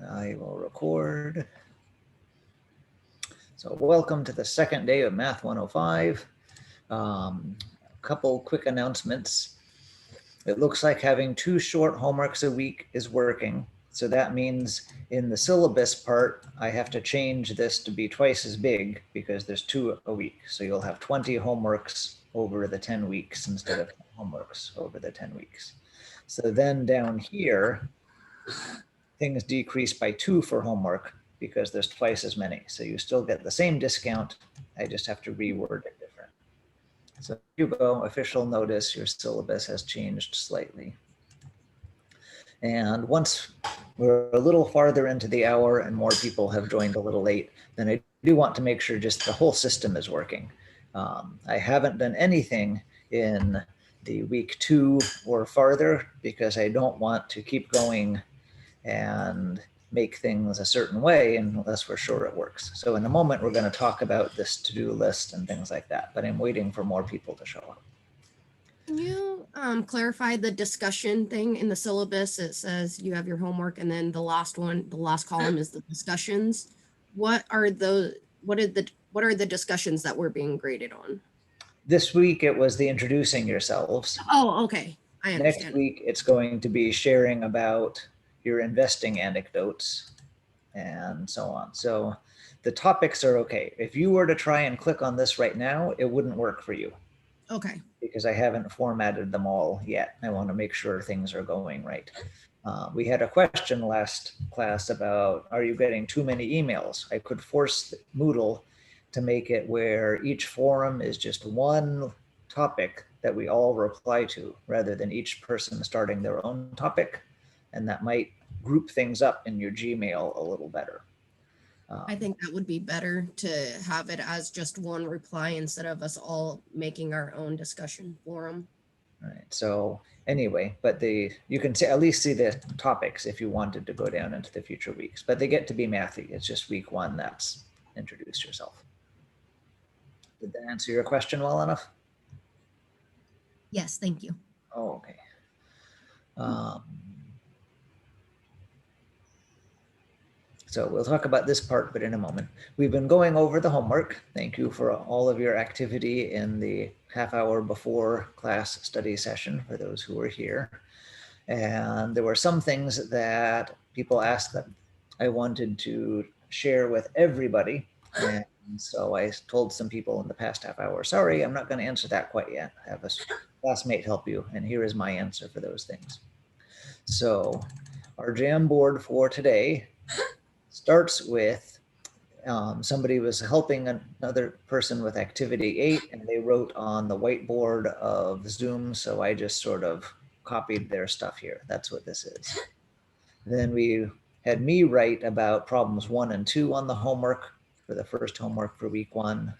I will record. So welcome to the second day of Math 105. A couple quick announcements. It looks like having 2 short homeworks a week is working. So that means in the syllabus part, I have to change this to be twice as big because there's 2 a week. So you'll have 20 homeworks over the 10 weeks instead of homeworks over the 10 weeks. So then down here, things decrease by 2 for homework because there's twice as many. So you still get the same discount. I just have to reword it different. So here you go, official notice, your syllabus has changed slightly. And once we're a little farther into the hour and more people have joined a little late, then I do want to make sure just the whole system is working. I haven't done anything in the week 2 or farther because I don't want to keep going and make things a certain way unless we're sure it works. So in a moment, we're going to talk about this to-do list and things like that, but I'm waiting for more people to show up. Can you clarify the discussion thing in the syllabus? It says you have your homework and then the last column is the discussions. What are the discussions that we're being graded on? This week, it was the introducing yourselves. Oh, okay. I understand. Next week, it's going to be sharing about your investing anecdotes and so on. So the topics are okay. If you were to try and click on this right now, it wouldn't work for you. Okay. Because I haven't formatted them all yet. I want to make sure things are going right. We had a question last class about, are you getting too many emails? I could force Moodle to make it where each forum is just one topic that we all reply to rather than each person starting their own topic. And that might group things up in your Gmail a little better. I think that would be better to have it as just one reply instead of us all making our own discussion forum. Right. So anyway, but you can at least see the topics if you wanted to go down into the future weeks, but they get to be mathy. It's just week 1 that's introduce yourself. Did that answer your question well enough? Yes, thank you. Oh, okay. So we'll talk about this part, but in a moment. We've been going over the homework. Thank you for all of your activity in the half hour before class study session for those who were here. And there were some things that people asked that I wanted to share with everybody. And so I told some people in the past half hour, sorry, I'm not going to answer that quite yet. Have a classmate help you. And here is my answer for those things. So our Jamboard for today starts with somebody was helping another person with activity 8 and they wrote on the whiteboard of Zoom. So I just sort of copied their stuff here. That's what this is. Then we had me write about problems 1 and 2 on the homework for the first homework for week 1.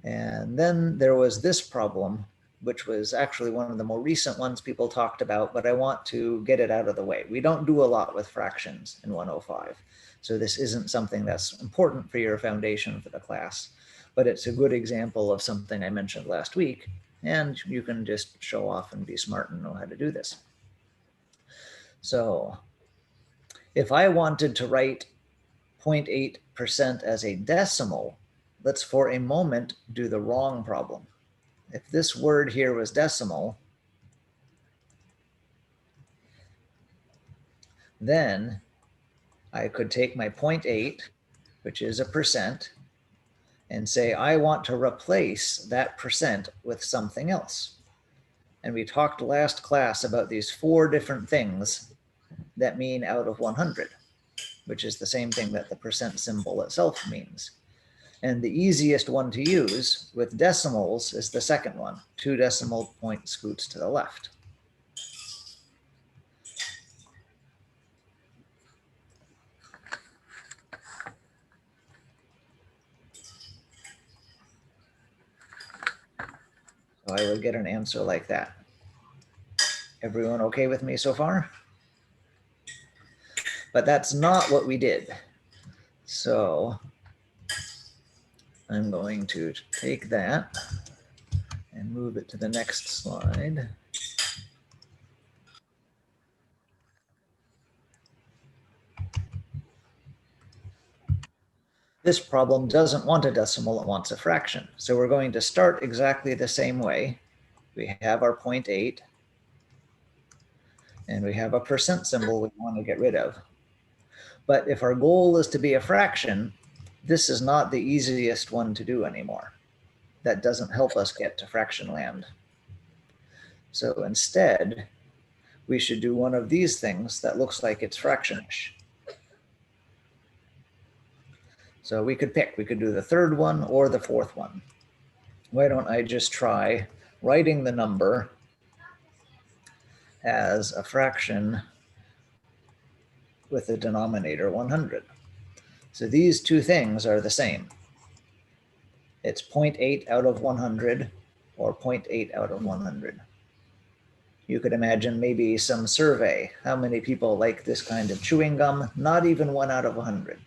And then there was this problem, which was actually one of the more recent ones people talked about, but I want to get it out of the way. We don't do a lot with fractions in 105. So this isn't something that's important for your foundation for the class, but it's a good example of something I mentioned last week. And you can just show off and be smart and know how to do this. So if I wanted to write 0.8% as a decimal, let's for a moment do the wrong problem. If this word here was decimal, then I could take my 0.8, which is a percent, and say, I want to replace that percent with something else. And we talked last class about these 4 different things that mean out of 100, which is the same thing that the percent symbol itself means. And the easiest one to use with decimals is the second one, 2 decimal point scoots to the left. So I would get an answer like that. Everyone okay with me so far? But that's not what we did. So I'm going to take that and move it to the next slide. This problem doesn't want a decimal, it wants a fraction. So we're going to start exactly the same way. We have our 0.8, and we have a percent symbol we want to get rid of. But if our goal is to be a fraction, this is not the easiest one to do anymore. That doesn't help us get to fraction land. So instead, we should do one of these things that looks like it's fractionish. So we could pick, we could do the third one or the fourth one. Why don't I just try writing the number as a fraction with the denominator 100. So these two things are the same. It's 0.8 out of 100 or 0.8 out of 100. You could imagine maybe some survey. How many people like this kind of chewing gum? Not even 1 out of 100.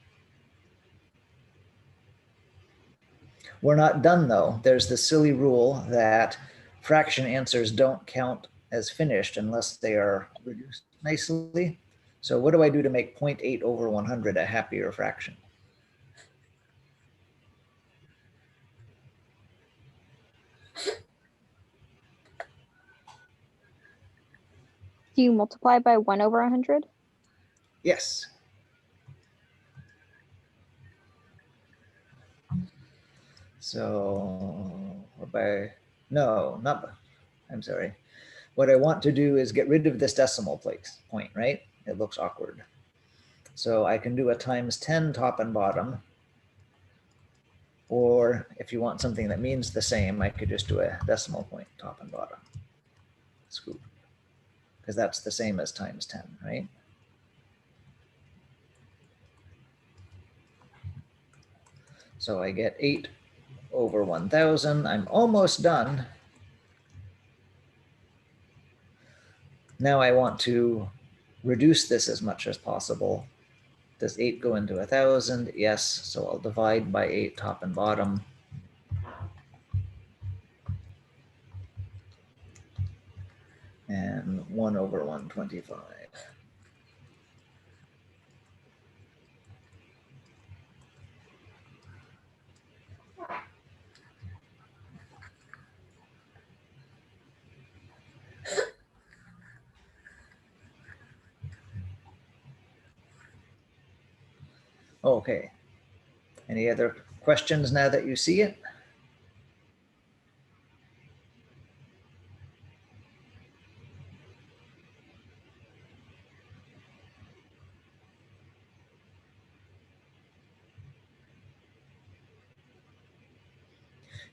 We're not done though. There's the silly rule that fraction answers don't count as finished unless they are reduced nicely. So what do I do to make 0.8 over 100 a happier fraction? Do you multiply by 1 over 100? Yes. So no, not, I'm sorry. What I want to do is get rid of this decimal point, right? It looks awkward. So I can do a times 10 top and bottom. Or if you want something that means the same, I could just do a decimal point top and bottom. Scoop. Because that's the same as times 10, right? So I get 8 over 1,000. I'm almost done. Now I want to reduce this as much as possible. Does 8 go into 1,000? Yes. So I'll divide by 8 top and bottom. And 1 over 125. Okay. Any other questions now that you see it?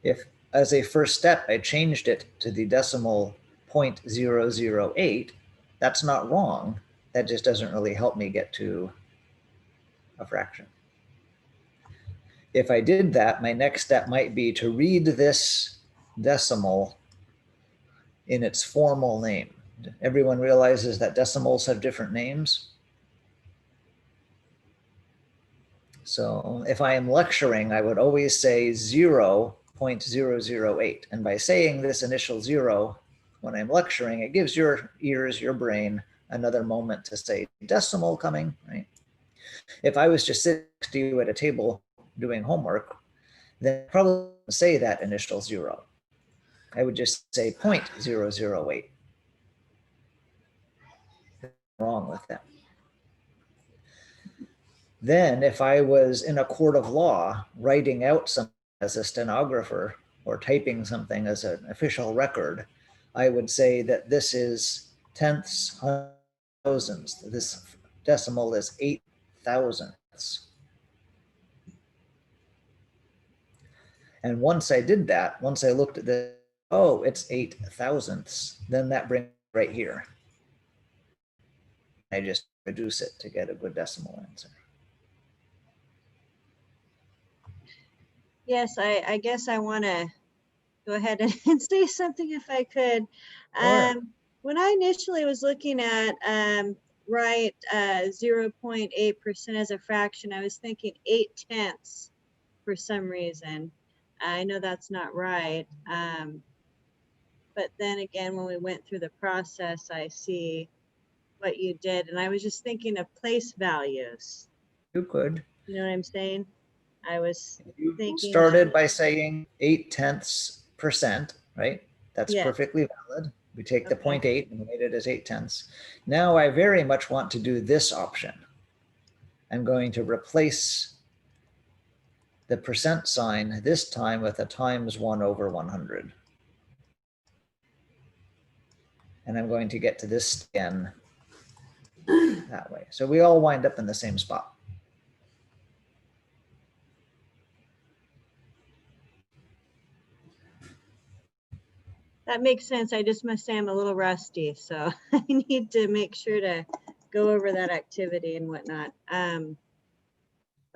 If, as a first step, I changed it to the decimal 0.008, that's not wrong. That just doesn't really help me get to a fraction. If I did that, my next step might be to read this decimal in its formal name. Everyone realizes that decimals have different names. So if I am lecturing, I would always say 0.008. And by saying this initial 0 when I'm lecturing, it gives your ears, your brain, another moment to say decimal coming, right? If I was just sitting next to you at a table doing homework, then I'd probably say that initial 0. I would just say 0.008. Wrong with that. Then if I was in a court of law writing out something as a stenographer or typing something as an official record, I would say that this is tenths, thousandths. This decimal is 8 thousandths. And once I did that, once I looked at the, oh, it's 8 thousandths, then that brings it right here. I just reduce it to get a good decimal answer. Yes, I guess I want to go ahead and say something if I could. Sure. When I initially was looking at write 0.8% as a fraction, I was thinking 8/10 for some reason. I know that's not right. But then again, when we went through the process, I see what you did. And I was just thinking of place values. You could. You know what I'm saying? I was You thinking started by saying 0.8%, right? That's Yes. perfectly valid. We take the Okay. 0.8 and made it as 0.8. Now I very much want to do this option. I'm going to replace the percent sign this time with a times 1/100. And I'm going to get to this again that way. So we all wind up in the same spot. that makes sense. I just must say I'm a little rusty, so I need to make sure to go over that activity and whatnot. But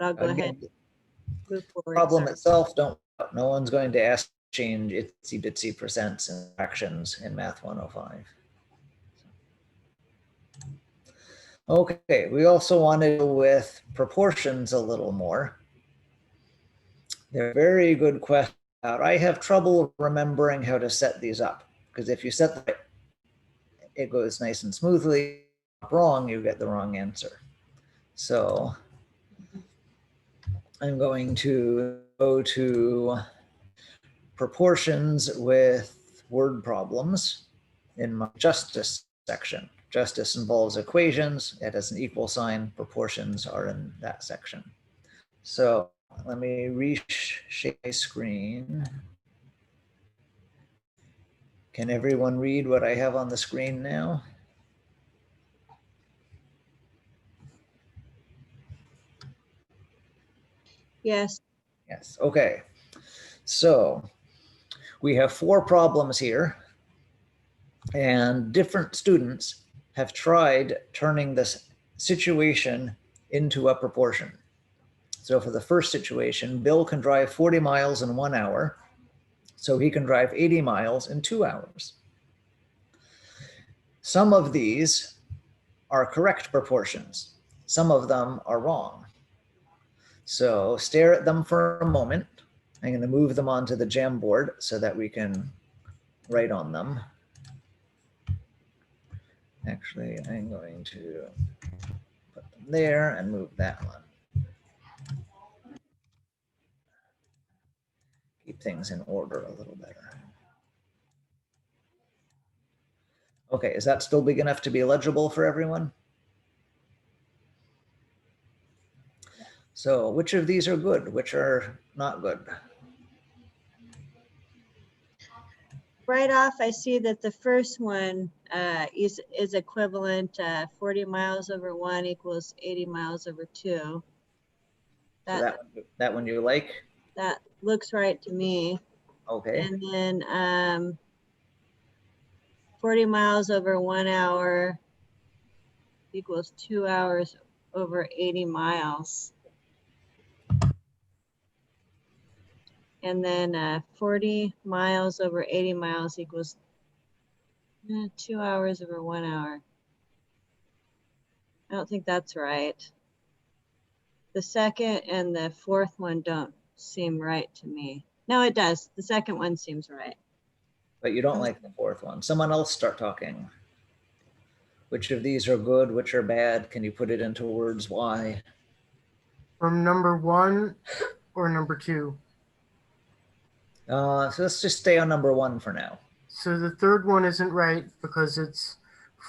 I'll go ahead Again, and move forward. problem Sorry. itself, no one's going to ask to change itsy bitsy percents and fractions in Math 105. Okay, we also want to deal with proportions a little more. They're very good questions. I have trouble remembering how to set these up, because if you set the, it goes nice and smoothly. Wrong, you get the wrong answer. So I'm going to go to proportions with word problems in my justice section. Justice involves equations. It has an equal sign. Proportions are in that section. So let me reshape my screen. Can everyone read what I have on the screen now? Yes. Yes, okay. So we have 4 problems here, and different students have tried turning this situation into a proportion. So for the first situation, Bill can drive 40 miles in 1 hour, so he can drive 80 miles in 2 hours. Some of these are correct proportions. Some of them are wrong. So stare at them for a moment. I'm going to move them onto the Jamboard so that we can write on them. Actually, I'm going to put them there and move that one. Keep things in order a little better. Okay, is that still big enough to be legible for everyone? So which of these are good? Which are not good? Right off, I see that the first one is equivalent. 40 miles over 1 equals 80 miles over 2. So That that one you like? that looks right to me. Okay. And then 40 miles over 1 hour equals 2 hours over 80 miles. And then 40 miles over 80 miles equals 2 hours over 1 hour. I don't think that's right. The second and the fourth one don't seem right to me. No, it does. The second one seems right. But you don't like the fourth one. Someone else start talking. Which of these are good? Which are bad? Can you put it into words? Why? From number 1 or number 2? So let's just stay on number 1 for now. So the third one isn't right because it's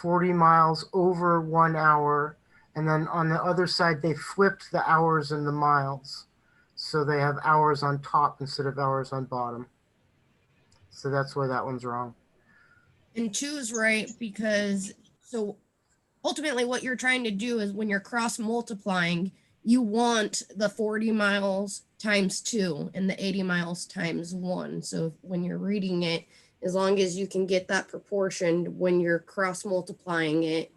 40 miles over 1 hour. And then on the other side, they flipped the hours and the miles. So they have hours on top instead of hours on bottom. So that's why that one's wrong. And 2 is right because so ultimately what you're trying to do is when you're cross multiplying, you want the 40 miles times 2 and the 80 miles times 1. So when you're reading it, as long as you can get that proportion when you're cross multiplying it,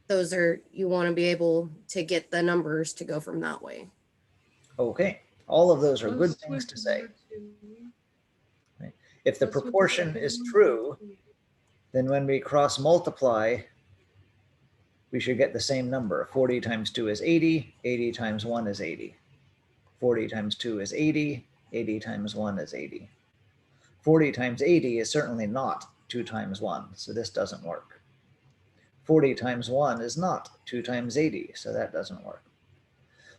those are, you want to be able to get the numbers to go from that way. Okay, all of those are good things to say. Right. If the proportion is true, then when we cross multiply, we should get the same number. 40 times 2 is 80, 80 times 1 is 80. 40 times 2 is 80, 80 times 1 is 80. 40 times 80 is certainly not 2 times 1, so this doesn't work. 40 times 1 is not 2 times 80, so that doesn't work.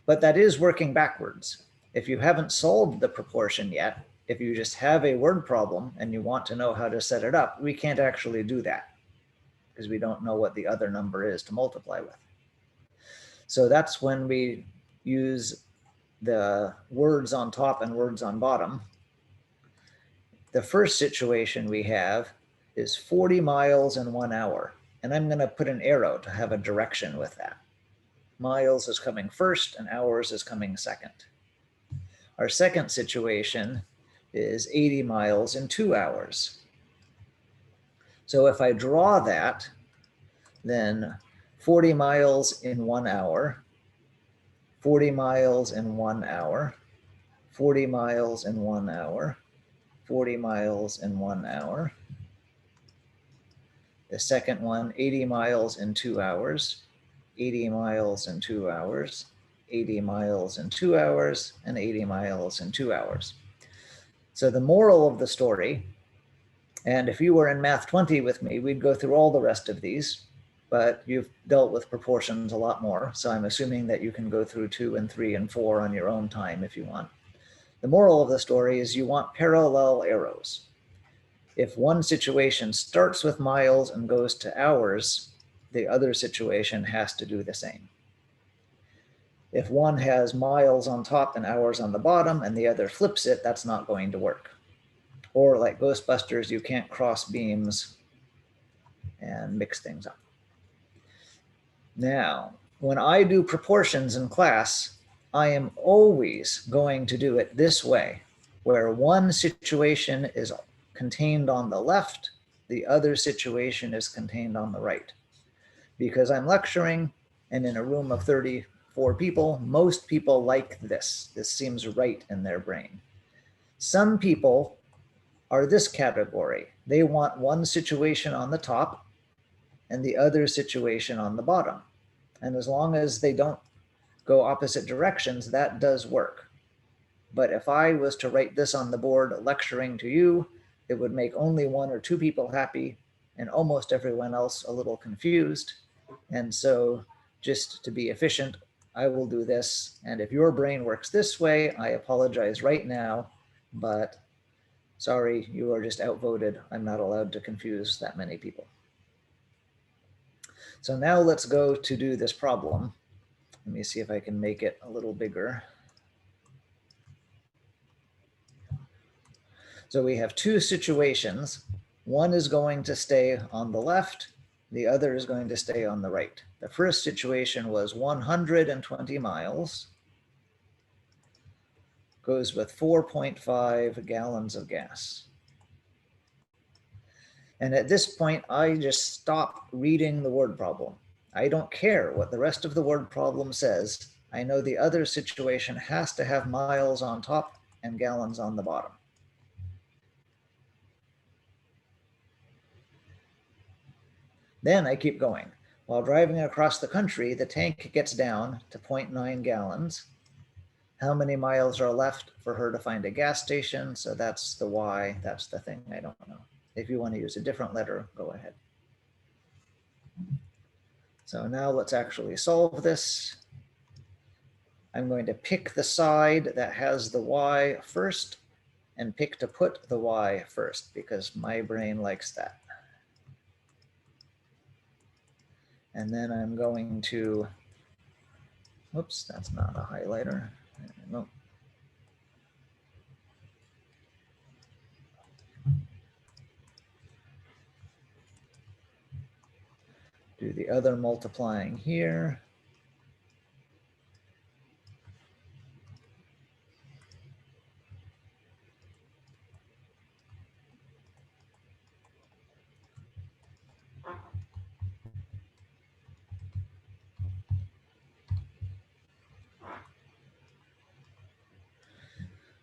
But that is working backwards. If you haven't solved the proportion yet, if you just have a word problem and you want to know how to set it up, we can't actually do that because we don't know what the other number is to multiply with. So that's when we use the words on top and words on bottom. The first situation we have is 40 miles in 1 hour. And I'm going to put an arrow to have a direction with that. Miles is coming first and hours is coming second. Our second situation is 80 miles in 2 hours. So if I draw that, then 40 miles in 1 hour, 40 miles in 1 hour, 40 miles in 1 hour, 40 miles in 1 hour. The second one, 80 miles in 2 hours, 80 miles in 2 hours, 80 miles in 2 hours, and 80 miles in 2 hours. So the moral of the story, and if you were in Math 20 with me, we'd go through all the rest of these, but you've dealt with proportions a lot more. So I'm assuming that you can go through 2 and 3 and 4 on your own time if you want. The moral of the story is you want parallel arrows. If one situation starts with miles and goes to hours, the other situation has to do the same. If one has miles on top and hours on the bottom and the other flips it, that's not going to work. Or like Ghostbusters, you can't cross beams and mix things up. Now, when I do proportions in class, I am always going to do it this way, where one situation is contained on the left, the other situation is contained on the right. Because I'm lecturing and in a room of 34 people, most people like this. This seems right in their brain. Some people are this category. They want one situation on the top and the other situation on the bottom. And as long as they don't go opposite directions, that does work. But if I was to write this on the board lecturing to you, it would make only 1 or 2 people happy and almost everyone else a little confused. And so just to be efficient, I will do this. And if your brain works this way, I apologize right now, but sorry, you are just outvoted. I'm not allowed to confuse that many people. So now let's go to do this problem. Let me see if I can make it a little bigger. So we have 2 situations. One is going to stay on the left. The other is going to stay on the right. The first situation was 120 miles. Goes with 4.5 gallons of gas. And at this point, I just stop reading the word problem. I don't care what the rest of the word problem says. I know the other situation has to have miles on top and gallons on the bottom. Then I keep going. While driving across the country, the tank gets down to 0.9 gallons. How many miles are left for her to find a gas station? So that's the Y, that's the thing I don't know. If you want to use a different letter, go ahead. So now let's actually solve this. I'm going to pick the side that has the Y first and pick to put the Y first because my brain likes that. And then I'm going to, whoops, that's not a highlighter. No. Do the other multiplying here.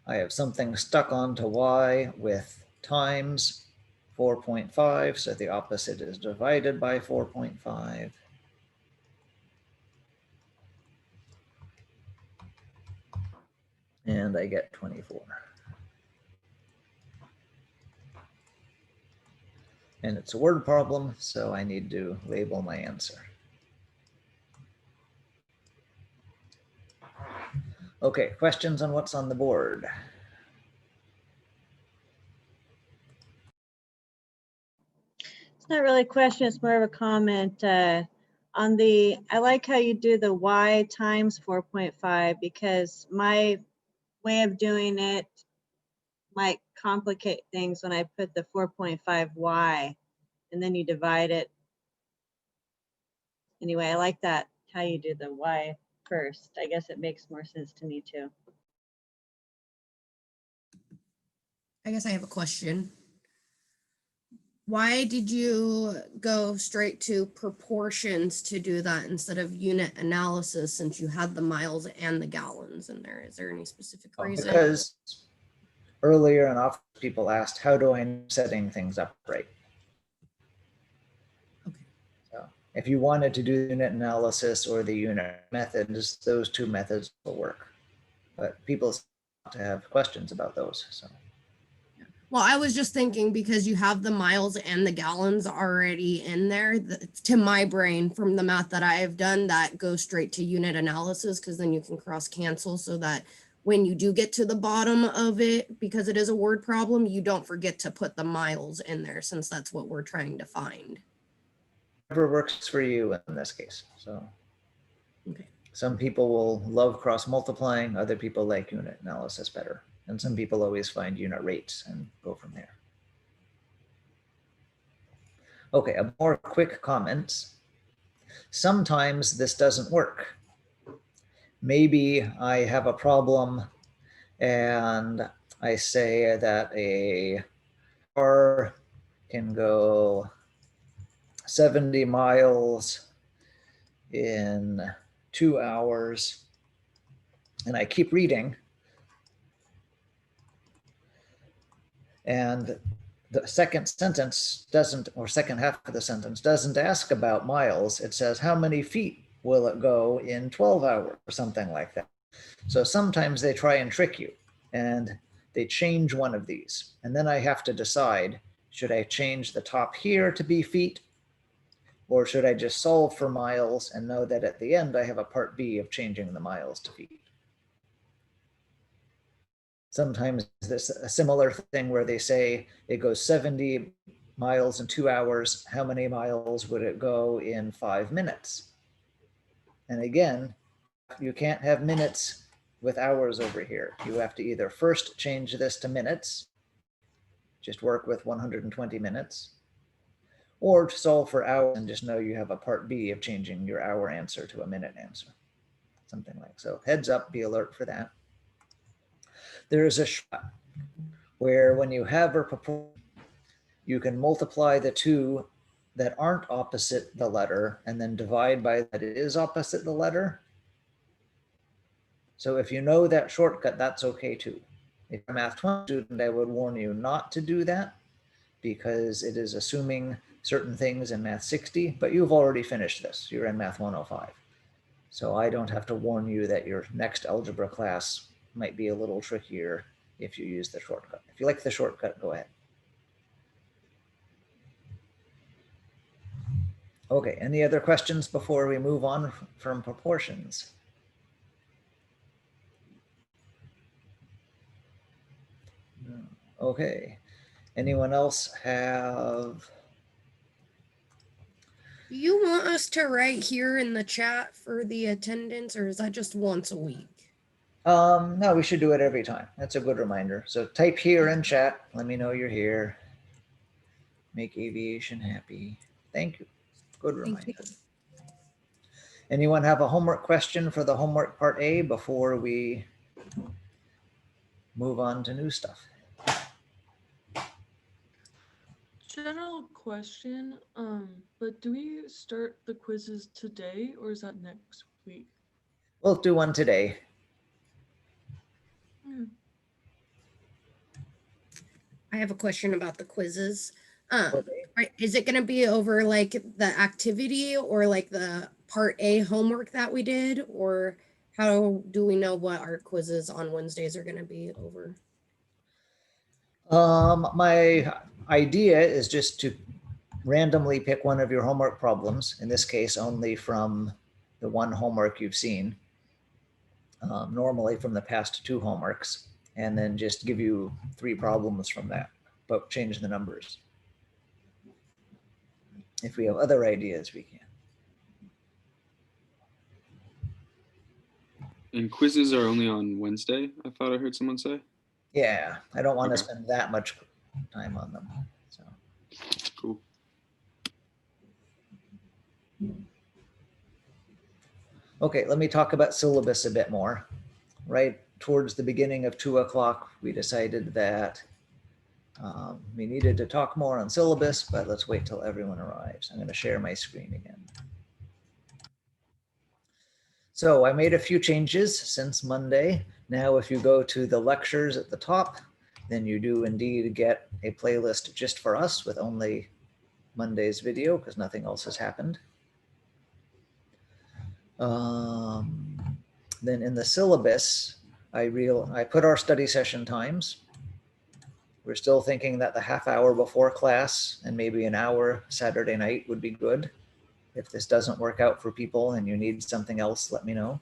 I have something stuck onto Y with times 4.5, so the opposite is divided by 4.5. And I get 24. And it's a word problem, so I need to label my answer. Okay, questions on what's on the board? It's not really a question, it's more of a comment. I like how you do the y times 4.5 because my way of doing it might complicate things when I put the 4.5y and then you divide it. Anyway, I like that, how you do the y first. I guess it makes more sense to me too. I guess I have a question. Why did you go straight to proportions to do that instead of unit analysis since you had the miles and the gallons in there? Is there any specific reason? Because earlier in office, people asked, how do I know setting things up right? Okay. So if you wanted to do unit analysis or the unit methods, those two methods will work. But people have questions about those. So Well, I was just thinking because you have the miles and the gallons already in there, to my brain from the math that I have done, that goes straight to unit analysis because then you can cross cancel so that when you do get to the bottom of it, because it is a word problem, you don't forget to put the miles in there since that's what we're trying to find. whatever works for you in this case. So Okay. some people will love cross multiplying, other people like unit analysis better. And some people always find unit rates and go from there. Okay, a more quick comment. Sometimes this doesn't work. Maybe I have a problem and I say that a car can go 70 miles in 2 hours. And I keep reading. And the second sentence doesn't, or second half of the sentence doesn't ask about miles. It says, how many feet will it go in 12 hours or something like that. So sometimes they try and trick you and they change one of these. And then I have to decide, should I change the top here to be feet? Or should I just solve for miles and know that at the end I have a part B of changing the miles to feet? Sometimes there's a similar thing where they say it goes 70 miles in 2 hours. How many miles would it go in 5 minutes? And again, you can't have minutes with hours over here. You have to either first change this to minutes, just work with 120 minutes, or solve for hours and just know you have a part B of changing your hour answer to a minute answer. Something like so. Heads up, be alert for that. There is a shot where when you have a proportion, you can multiply the two that aren't opposite the letter and then divide by that it is opposite the letter. So if you know that shortcut, that's okay too. If you're a Math 20 student, I would warn you not to do that because it is assuming certain things in Math 60, but you've already finished this. You're in Math 105. So I don't have to warn you that your next algebra class might be a little trickier if you use the shortcut. If you like the shortcut, go ahead. Okay, any other questions before we move on from proportions? Okay, anyone else have? Do you want us to write here in the chat for the attendance, or is that just once a week? No, we should do it every time. That's a good reminder. So type here in chat. Let me know you're here. Make aviation happy. Thank you. Good reminder. Thank you. Anyone have a homework question for the homework part A before we move on to new stuff? General question, but do we start the quizzes today or is that next week? We'll do one today. I have a question about the quizzes. Okay. Right, is it going to be over like the activity or like the part A homework that we did, or how do we know what our quizzes on Wednesdays are going to be over? My idea is just to randomly pick one of your homework problems, in this case only from the one homework you've seen, normally from the past 2 homeworks, and then just give you 3 problems from that, but change the numbers. If we have other ideas, we can. And quizzes are only on Wednesday, I thought I heard someone say. Yeah, I don't want to Okay. spend that much time on them. So, Cool. okay, let me talk about syllabus a bit more. Right towards the beginning of 2 o'clock, we decided that we needed to talk more on syllabus, but let's wait till everyone arrives. I'm going to share my screen again. So I made a few changes since Monday. Now, if you go to the lectures at the top, then you do indeed get a playlist just for us with only Monday's video because nothing else has happened. Then in the syllabus, I put our study session times. We're still thinking that the half hour before class and maybe an hour Saturday night would be good. If this doesn't work out for people and you need something else, let me know.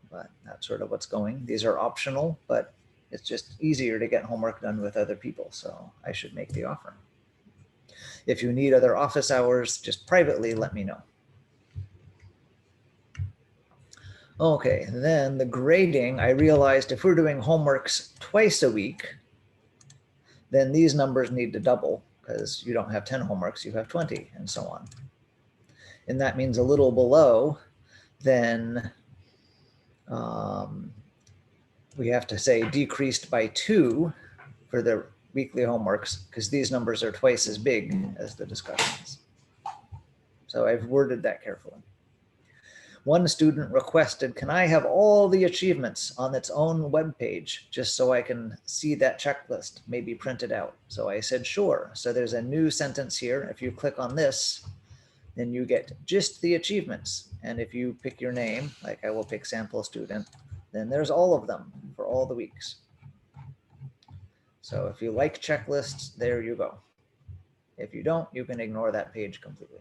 But that's sort of what's going. These are optional, but it's just easier to get homework done with other people. So I should make the offer. If you need other office hours, just privately let me know. Okay, then the grading, I realized if we're doing homeworks twice a week, then these numbers need to double because you don't have 10 homeworks, you have 20 and so on. And that means a little below, then we have to say decreased by 2 for the weekly homeworks because these numbers are twice as big as the discussions. So I've worded that carefully. One student requested, can I have all the achievements on its own web page just so I can see that checklist, maybe printed out? So I said, sure. So there's a new sentence here. If you click on this, then you get just the achievements. And if you pick your name, like I will pick sample student, then there's all of them for all the weeks. So if you like checklists, there you go. If you don't, you can ignore that page completely.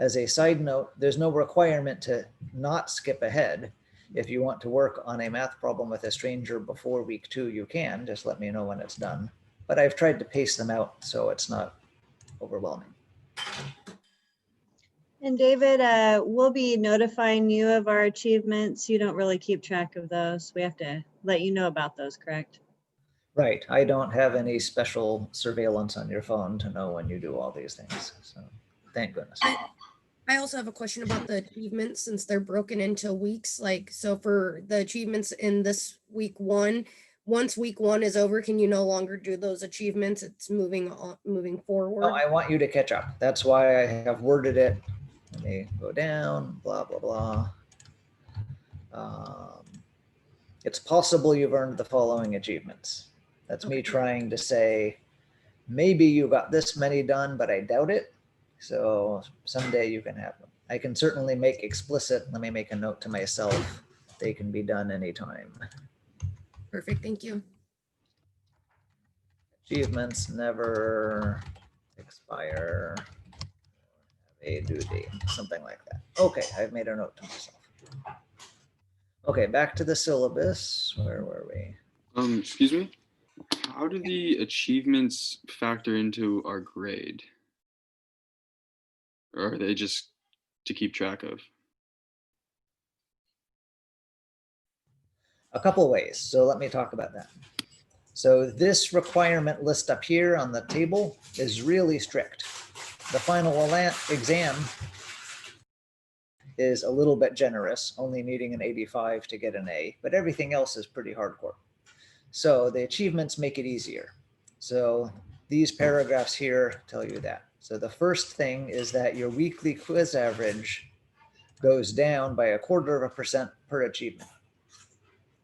As a side note, there's no requirement to not skip ahead. If you want to work on a math problem with a stranger before week 2, you can. Just let me know when it's done. But I've tried to pace them out so it's not overwhelming. And David, we'll be notifying you of our achievements. You don't really keep track of those. We have to let you know about those, correct? Right. I don't have any special surveillance on your phone to know when you do all these things. So thank goodness. I also have a question about the achievements since they're broken into weeks. Like, so for the achievements in this week 1, once week 1 is over, can you no longer do those achievements? It's moving forward. No, I want you to catch up. That's why I have worded it. Let me go down, blah, blah, blah. It's possible you've earned the following achievements. That's me Okay. trying to say, maybe you got this many done, but I doubt it. So someday you can have them. I can certainly make explicit, let me make a note to myself, they can be done anytime. Perfect. Thank you. Achievements never expire. A due date, something like that. Okay, I've made a note to myself. Okay, back to the syllabus. Where were we? Excuse me? How do the achievements factor into our grade? Or are they just to keep track of? A couple ways. So let me talk about that. So this requirement list up here on the table is really strict. The final exam is a little bit generous, only needing an 85 to get an A, but everything else is pretty hardcore. So the achievements make it easier. So these paragraphs here tell you that. So the first thing is that your weekly quiz average goes down by 0.25% per achievement.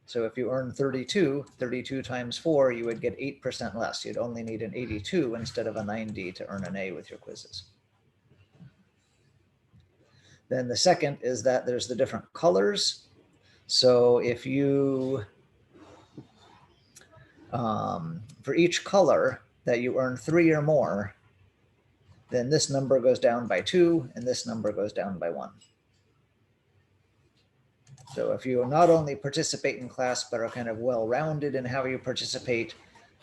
So if you earn 32 times 4, you would get 8% less. You'd only need an 82 instead of a 90 to earn an A with your quizzes. Then the second is that there's the different colors. So if you, for each color that you earn 3 or more, then this number goes down by 2 and this number goes down by 1. So So if you not only participate in class, but are kind of well-rounded in how you participate,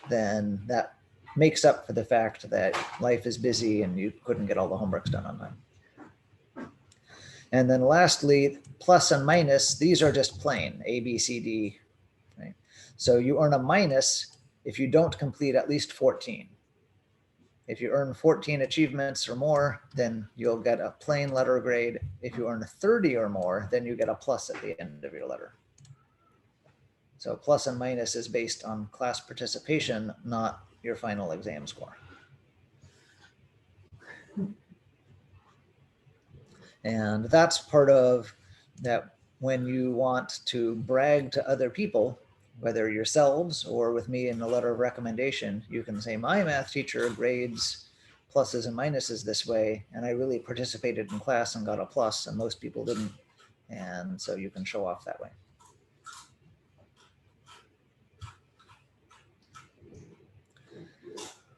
then that makes up for the fact that life is busy and you couldn't get all the homeworks done on time. And then lastly, plus and minus, these are just plain A, B, C, D, right? So you earn a minus if you don't complete at least 14. If you earn 14 achievements or more, then you'll get a plain letter grade. If you earn 30 or more, then you get a plus at the end of your letter. So plus and minus is based on class participation, not your final exam score. And that's part of that when you want to brag to other people, whether yourselves or with me in a letter of recommendation, you can say, my math teacher grades pluses and minuses this way, and I really participated in class and got a plus, and most people didn't. And so you can show off that way.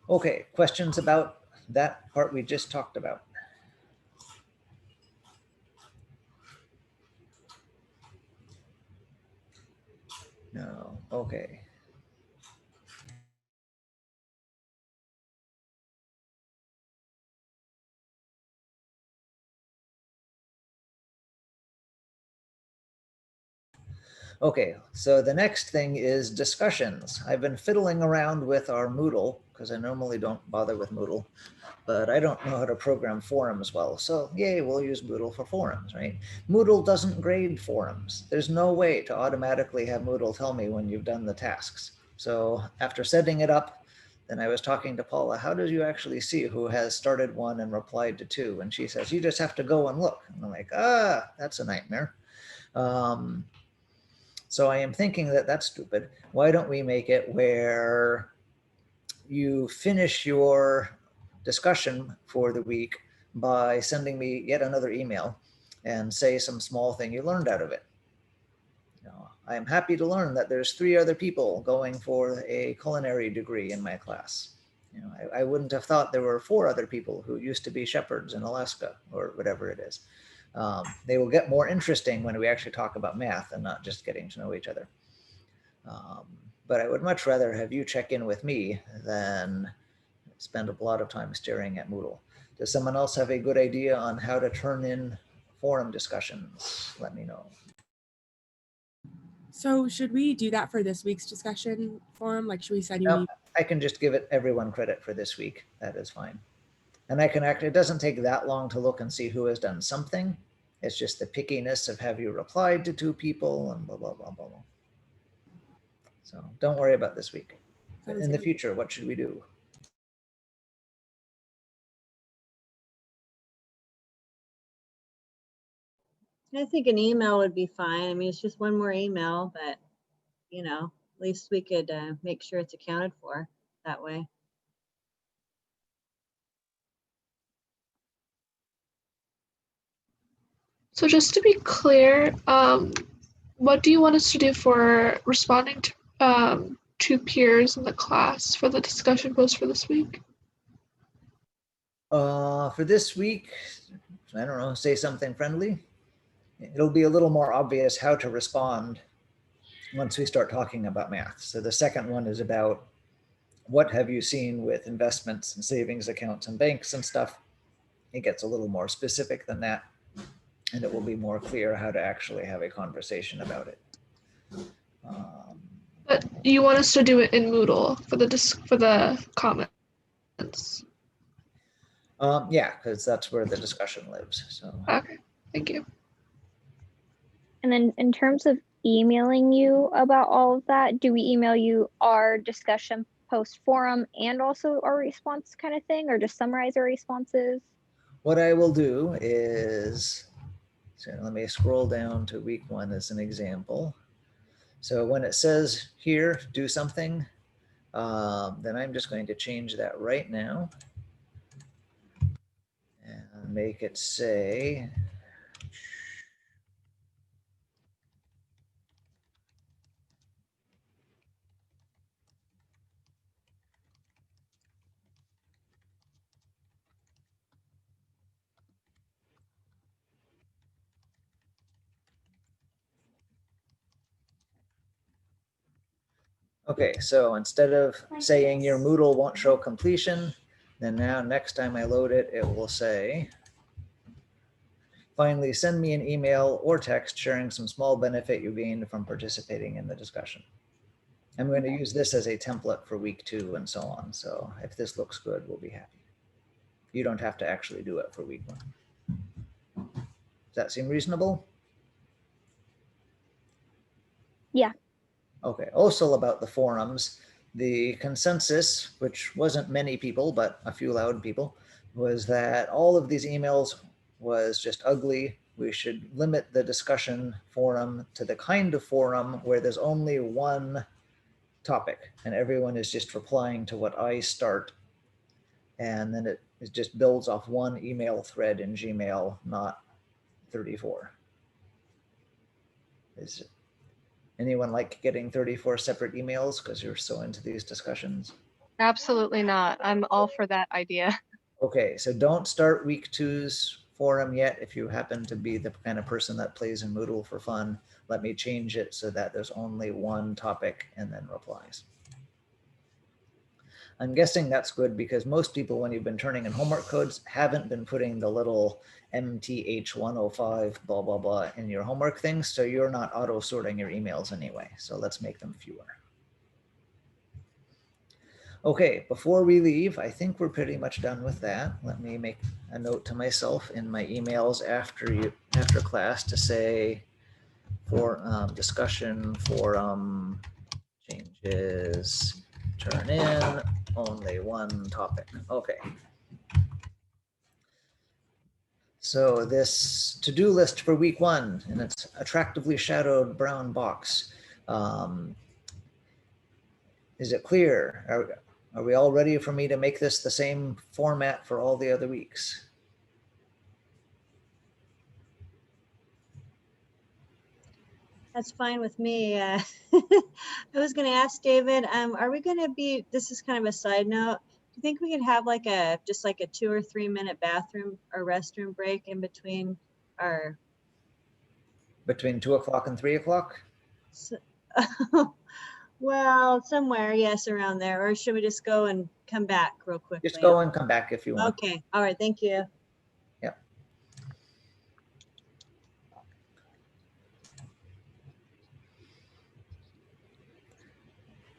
Okay, questions about that part we just talked about? No, okay. Okay, so the next thing is discussions. I've been fiddling around with our Moodle because I normally don't bother with Moodle, but I don't know how to program forums well. So yay, we'll use Moodle for forums, right? Moodle doesn't grade forums. There's no way to automatically have Moodle tell me when you've done the tasks. So after setting it up, then I was talking to Paula, how do you actually see who has started one and replied to two? And she says, you just have to go and look. And I'm like, that's a nightmare. So I am thinking that that's stupid. Why don't we make it where you finish your discussion for the week by sending me yet another email and say some small thing you learned out of it. You know, I am happy to learn that there's 3 other people going for a culinary degree in my class. You know, I wouldn't have thought there were 4 other people who used to be shepherds in Alaska or whatever it is. They will get more interesting when we actually talk about math and not just getting to know each other. But I would much rather have you check in with me than spend a lot of time staring at Moodle. Does someone else have a good idea on how to turn in forum discussions? Let me know. So should we do that for this week's discussion forum? Like, should we send you? No, I can just give everyone credit for this week. That is fine. And I can it doesn't take that long to look and see who has done something. It's just the pickiness of have you replied to 2 people and blah, blah, blah, blah, blah. So don't worry about this week. But in the future, what should we do? I think an email would be fine. I mean, it's just one more email, but you know, at least we could make sure it's accounted for that way. So just to be clear, what do you want us to do for responding to peers in the class for the discussion post for this week? For this week, I don't know, say something friendly. It'll be a little more obvious how to respond once we start talking about math. So the second one is about what have you seen with investments and savings accounts and banks and stuff. It gets a little more specific than that, and it will be more clear how to actually have a conversation about it. But you want us to do it in Moodle for the comments. Yeah, because that's where the discussion lives. So Okay, thank you. And then in terms of emailing you about all of that, do we email you our discussion post forum and also our response kind of thing, or just summarize our responses? what I will do is, so let me scroll down to week 1 as an example. So when it says here, do something, then I'm just going to change that right now and make it say, Okay, so instead of saying your Moodle won't show completion, then now next time I load it, it will say, finally, send me an email or text sharing some small benefit you gained from participating in the discussion. I'm going to use this as a template for week 2 and so on. So if this looks good, we'll be happy. You don't have to actually do it for week 1. Does that seem reasonable? Yeah. Okay, also about the forums, the consensus, which wasn't many people, but a few loud people, was that all of these emails was just ugly. We should limit the discussion forum to the kind of forum where there's only one topic and everyone is just replying to what I start. And then it just builds off one email thread in Gmail, not 34. Is anyone like getting 34 separate emails because you're so into these discussions? Absolutely not. I'm all for that idea. Okay, so don't start week 2's forum yet. If you happen to be the kind of person that plays in Moodle for fun, let me change it so that there's only one topic and then replies. I'm guessing that's good because most people, when you've been turning in homework codes, haven't been putting the little MTH105 blah, blah, blah in your homework things. So you're not auto sorting your emails anyway. So let's make them fewer. Okay, before we leave, I think we're pretty much done with that. Let me make a note to myself in my emails after class to say for discussion forum changes, turn in only one topic. Okay. So this to-do list for week 1 in its attractively shadowed brown box. Is it clear? Are we all ready for me to make this the same format for all the other weeks? That's fine with me. I was going to ask David, are we going to be, this is kind of a side note, do you think we could have like just like a 2 or 3 minute bathroom or restroom break in between our... Between 2 o'clock and 3 o'clock? Well, somewhere, yes, around there. Or should we just go and come back real quickly? Just go and come back if you want. Okay. All right. Thank you. Yep.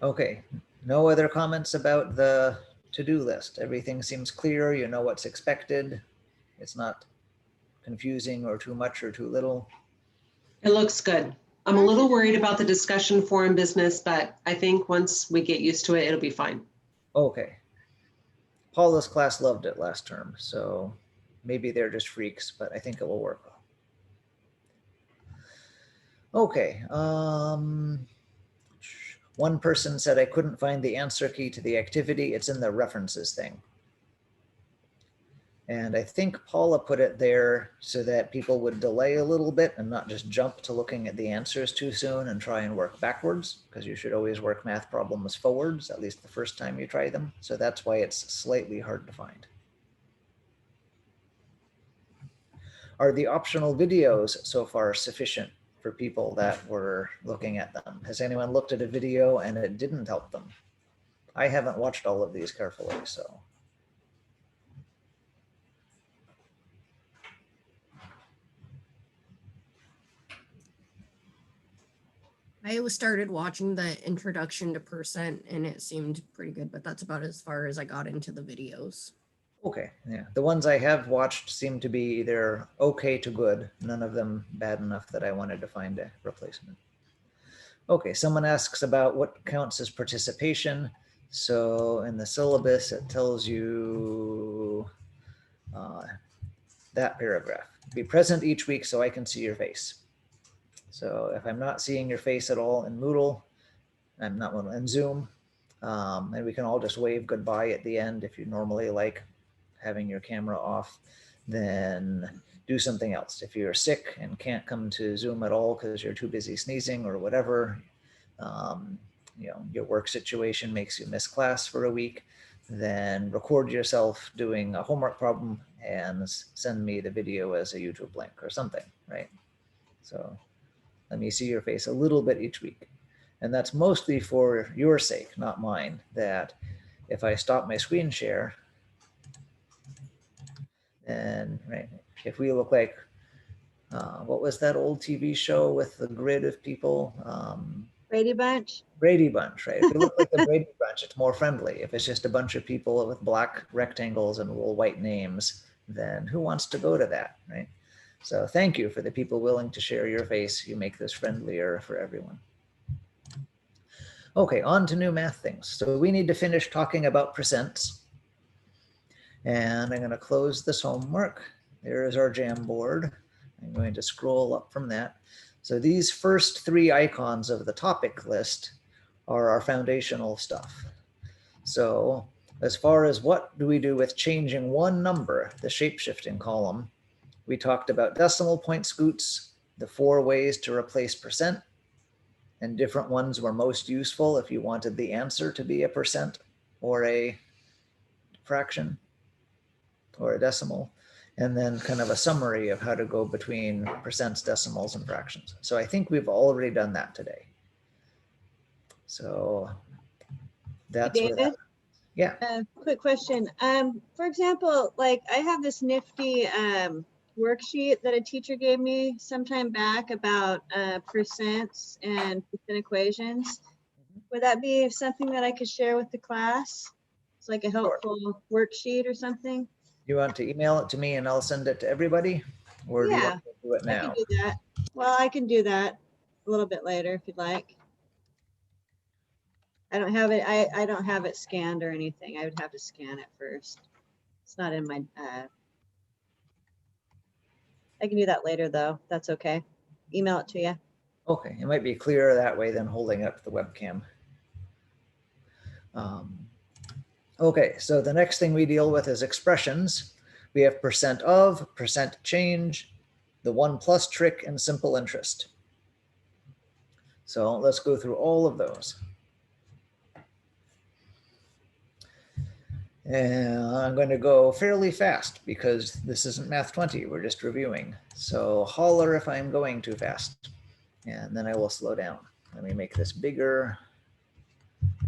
Okay. No other comments about the to-do list. Everything seems clear. You know what's expected. It's not confusing or too much or too little. It looks good. I'm a little worried about the discussion forum business, but I think once we get used to it, it'll be fine. Okay. Paula's class loved it last term, so maybe they're just freaks, but I think it will work well. Okay. One person said I couldn't find the answer key to the activity. It's in the references thing. And I think Paula put it there so that people would delay a little bit and not just jump to looking at the answers too soon and try and work backwards, because you should always work math problems forwards, at least the first time you try them. So that's why it's slightly hard to find. Are the optional videos so far sufficient for people that were looking at them? Has anyone looked at a video and it didn't help them? I haven't watched all of these carefully, so. I started watching the introduction to percent and it seemed pretty good, but that's about as far as I got into the videos. Okay, yeah. The ones I have watched seem to be either okay to good, none of them bad enough that I wanted to find a replacement. Okay, someone asks about what counts as participation. So in the syllabus, it tells you that paragraph. Be present each week so I can see your face. So if I'm not seeing your face at all in Moodle, I'm not in Zoom, and we can all just wave goodbye at the end if you normally like having your camera off, then do something else. If you're sick and can't come to Zoom at all because you're too busy sneezing or whatever, you know, your work situation makes you miss class for a week, then record yourself doing a homework problem and send me the video as a YouTube link or something, right? So let me see your face a little bit each week. And that's mostly for your sake, not mine, that if I stop my screen share, and right, if we look like, what was that old TV show with the grid of people? Brady Bunch. Brady Bunch, right? If we look like the Brady Bunch, it's more friendly. If it's just a bunch of people with black rectangles and little white names, then who wants to go to that, right? So thank you for the people willing to share your face. You make this friendlier for everyone. Okay, on to new math things. So we need to finish talking about percents. And I'm going to close this homework. There is our Jamboard. I'm going to scroll up from that. So these first 3 icons of the topic list are our foundational stuff. So as far as what do we do with changing one number, the shape-shifting column, we talked about decimal point scoots, the 4 ways to replace percent, and different ones were most useful if you wanted the answer to be a percent or a fraction or a decimal, and then kind of a summary of how to go between percents, decimals, and fractions. So I think we've already done that today. So that's where David? that, yeah. Quick question. For example, like I have this nifty worksheet that a teacher gave me some time back about percents and percent equations. Would that be something that I could share with the class? It's like a helpful worksheet or something? You want to email it to me and I'll send it to everybody? Or do you Yeah, want to do it I now? can do that. Well, I can do that a little bit later if you'd like. I don't have it. I don't have it scanned or anything. I would have to scan it first. It's not in my. I can do that later though. That's okay. Email it to you. Okay, it might be clearer that way than holding up the webcam. Okay, so the next thing we deal with is expressions. We have percent of, percent change, the 1+ trick, and simple interest. So let's go through all of those. And I'm going to go fairly fast because this isn't Math 20, we're just reviewing. So holler if I'm going too fast, and then I will slow down. Let me make this bigger.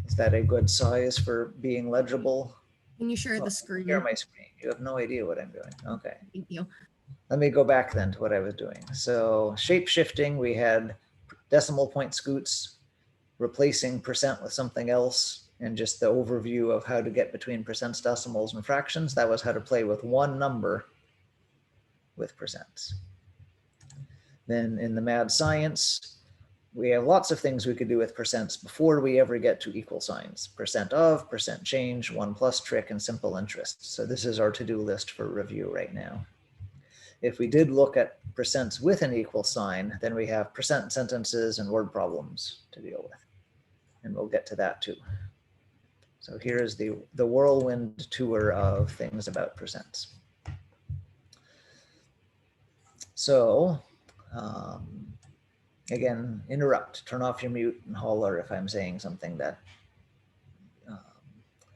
Is that a good size for being legible? Can you share Oh, the screen? share my screen. You have no idea what I'm doing. Okay. Thank you. Let me go back then to what I was doing. So shape shifting, we had decimal point scoots, replacing percent with something else, and just the overview of how to get between percents, decimals, and fractions. That was how to play with one number with percents. Then in the mad science, we have lots of things we could do with percents before we ever get to equal signs. Percent of, percent change, 1+ trick, and simple interest. So this is our to-do list for review right now. If we did look at percents with an equal sign, then we have percent sentences and word problems to deal with. And we'll get to that too. So here's the whirlwind tour of things about percents. So again, interrupt, turn off your mute and holler if I'm saying something that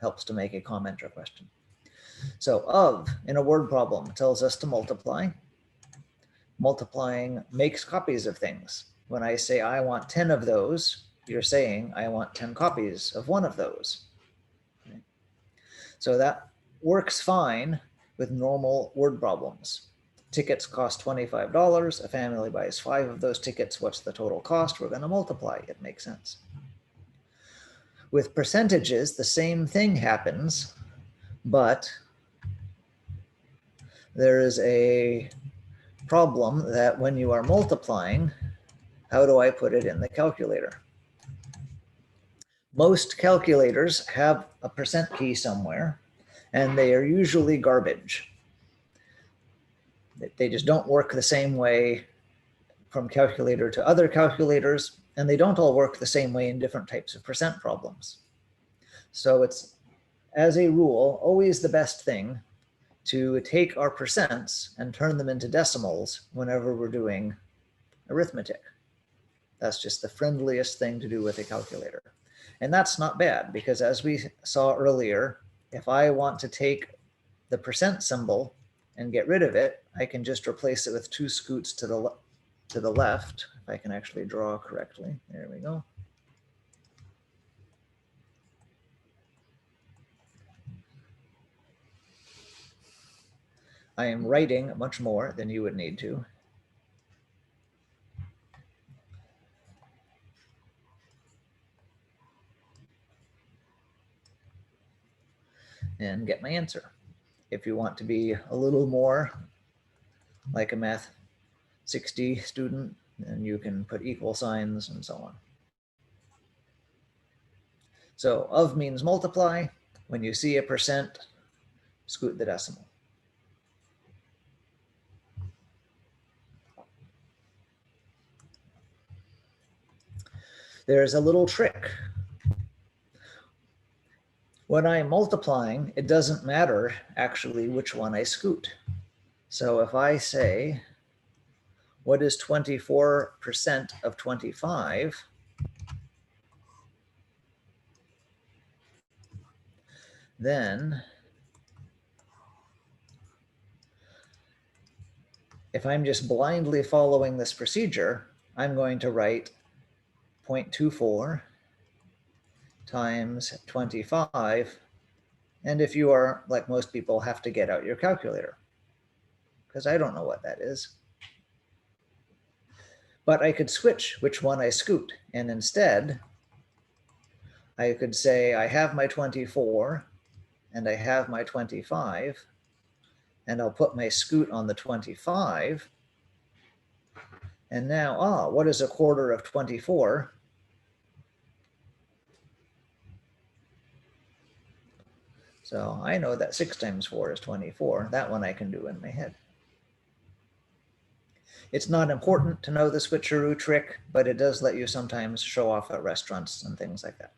helps to make a comment or question. So of in a word problem tells us to multiply. Multiplying makes copies of things. When I say I want 10 of those, you're saying I want 10 copies of one of those. Okay. So that works fine with normal word problems. Tickets cost $25. A family buys 5 of those tickets. What's the total cost? We're going to multiply. It makes sense. With percentages, the same thing happens, but there is a problem that when you are multiplying, how do I put it in the calculator? Most calculators have a percent key somewhere, and they are usually garbage. They just don't work the same way from calculator to other calculators, and they don't all work the same way in different types of percent problems. So it's, as a rule, always the best thing to take our percents and turn them into decimals whenever we're doing arithmetic. That's just the friendliest thing to do with a calculator. And that's not bad, because as we saw earlier, if I want to take the percent symbol and get rid of it, I can just replace it with 2 scoots to the left. If I can actually draw correctly. There we go. I am writing much more than you would need to. And get my answer. If you want to be a little more like a Math 60 student, then you can put equal signs and so on. So of means multiply. When you see a percent, scoot the decimal. There's a little trick. When I'm multiplying, it doesn't matter actually which one I scoot. So if I say, what is 24% of 25? Then if I'm just blindly following this procedure, I'm going to write 0.24 times 25. And if you are like most people, have to get out your calculator, because I don't know what that is. But I could switch which one I scoot. And instead, I could say I have my 24 and I have my 25, and I'll put my scoot on the 25. And now, what is a quarter of 24? So I know that 6 times 4 is 24. That one I can do in my head. It's not important to know the switcheroo trick, but it does let you sometimes show off at restaurants and things like that.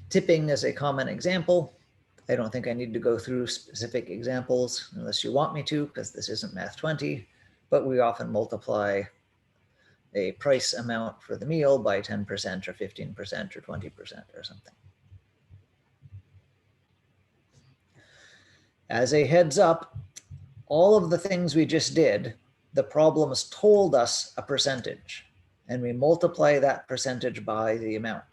Tipping is a common example. I don't think I need to go through specific examples unless you want me to, because this isn't Math 20, but we often multiply a price amount for the meal by 10% or 15% or 20% or something. As a heads up, all of the things we just did, the problems told us a percentage, and we multiply that percentage by the amount.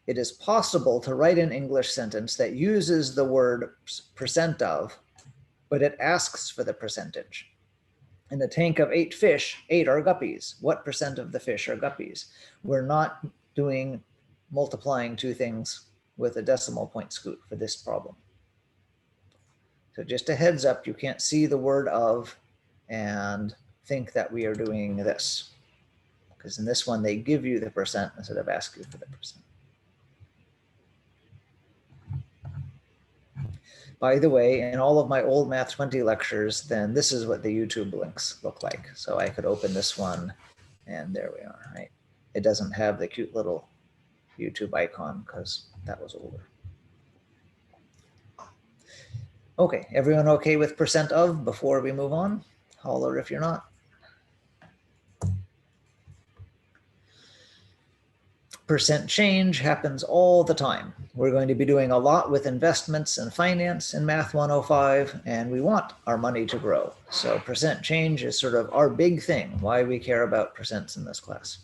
It is possible to write an English sentence that uses the word percent of, but it asks for the percentage. In a tank of 8 fish, 8 are guppies. What percent of the fish are guppies? We're not doing multiplying two things with a decimal point scoot for this problem. So just a heads up, you can't see the word of and think that we are doing this. Because in this one, they give you the percent instead of ask you for the percent. By the way, in all of my old Math 20 lectures, then this is what the YouTube links look like. So I could open this one and there we are, right? It doesn't have the cute little YouTube icon because that was older. Okay, everyone okay with percent of before we move on? Holler if you're not. Percent change happens all the time. We're going to be doing a lot with investments and finance in Math 105, and we want our money to grow. So percent change is sort of our big thing, why we care about percents in this class.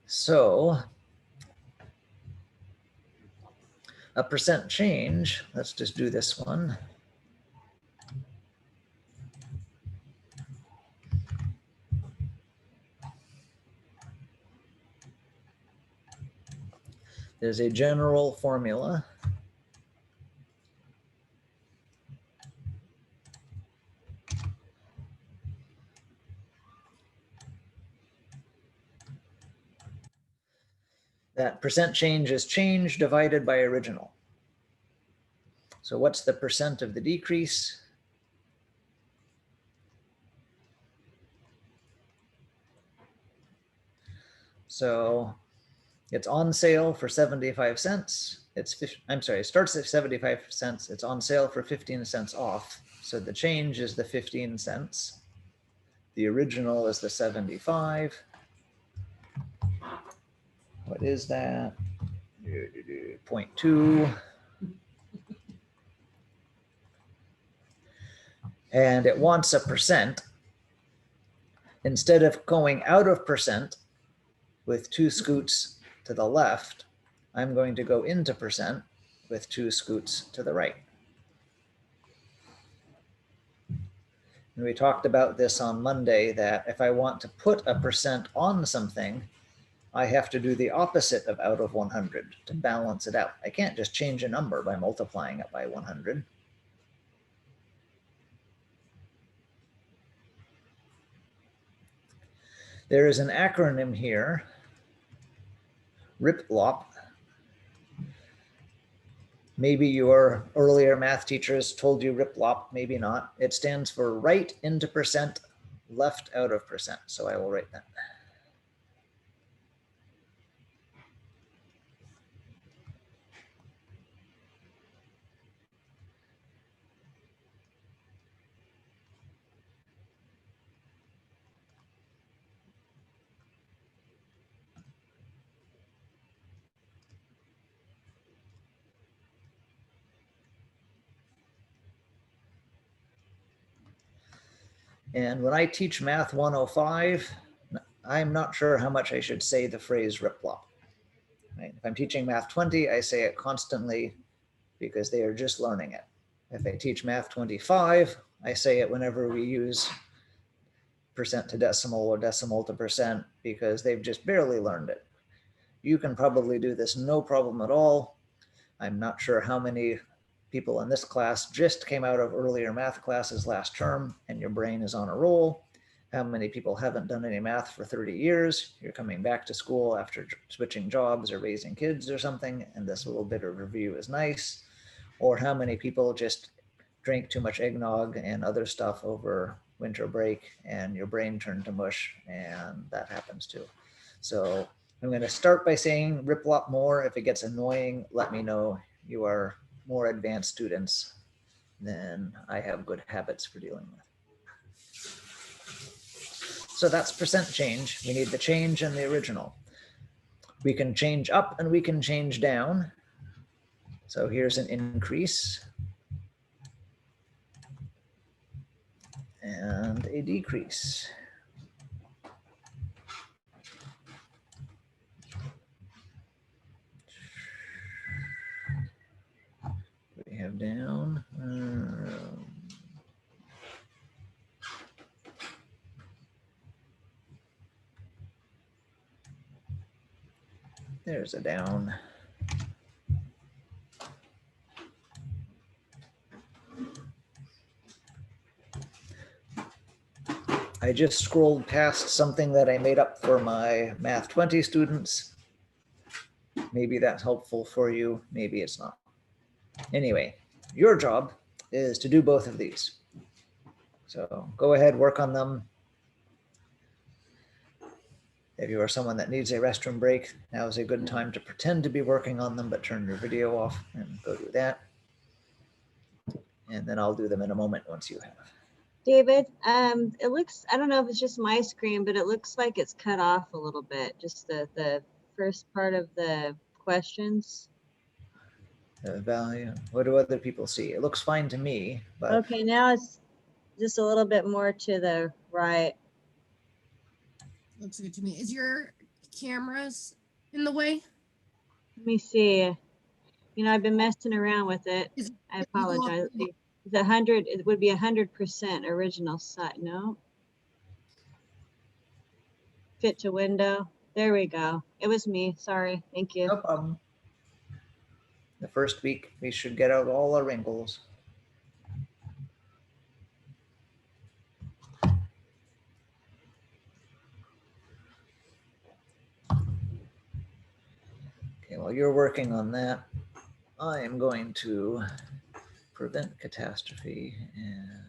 So a percent change, let's just do this one. There's a general formula. That percent change is change divided by original. So what's the percent of the decrease? So it's on sale for 75 cents. It starts at 75 cents. It's on sale for 15 cents off. So the change is the 15 cents. The original is the 75. What is that? 0.2. And it wants a percent. Instead of going out of percent, with 2 scoots to the left, I'm going to go into percent with 2 scoots to the right. And we talked about this on Monday, that if I want to put a percent on something, I have to do the opposite of out of 100 to balance it out. I can't just change a number by multiplying it by 100. There is an acronym here, RIPLOP. Maybe your earlier math teachers told you RIPLOP, maybe not. It stands for right into percent, left out of percent. So I will write that. And when I teach Math 105, I'm not sure how much I should say the phrase RIPLOP. Right? If I'm teaching Math 20, I say it constantly because they are just learning it. If I teach Math 25, I say it whenever we use percent to decimal or decimal to percent because they've just barely learned it. You can probably do this no problem at all. I'm not sure how many people in this class just came out of earlier math classes last term and your brain is on a roll. How many people haven't done any math for 30 years? You're coming back to school after switching jobs or raising kids or something, and this little bit of review is nice. Or how many people just drank too much eggnog and other stuff over winter break and your brain turned to mush, and that happens too. So I'm going to start by saying RIPLOP more. If it gets annoying, let me know. You are more advanced students than I have good habits for dealing with. So that's percent change. We need the change and the original. We can change up and we can change down. So here's an increase and a decrease. We have down. There's a down. I just scrolled past something that I made up for my Math 20 students. Maybe that's helpful for you. Maybe it's not. Anyway, your job is to do both of these. So go ahead, work on them. If you are someone that needs a restroom break, now is a good time to pretend to be working on them, but turn your video off and go do that. And then I'll do them in a moment once you have. David, it looks, I don't know if it's just my screen, but it looks like it's cut off a little bit, just the first part of the questions. The value, what do other people see? It looks fine to me, but Okay, now it's just a little bit more to the right. Looks good to me. Is your cameras in the way? Let me see. You know, I've been messing around with it. Is- I if you go up apologize. to- The 100, it would be 100% original site. No. Fit to window. There we go. It was me. Sorry. Thank you. no problem. The first week, we should get out all our wrinkles. Okay, while you're working on that, I am going to prevent catastrophe and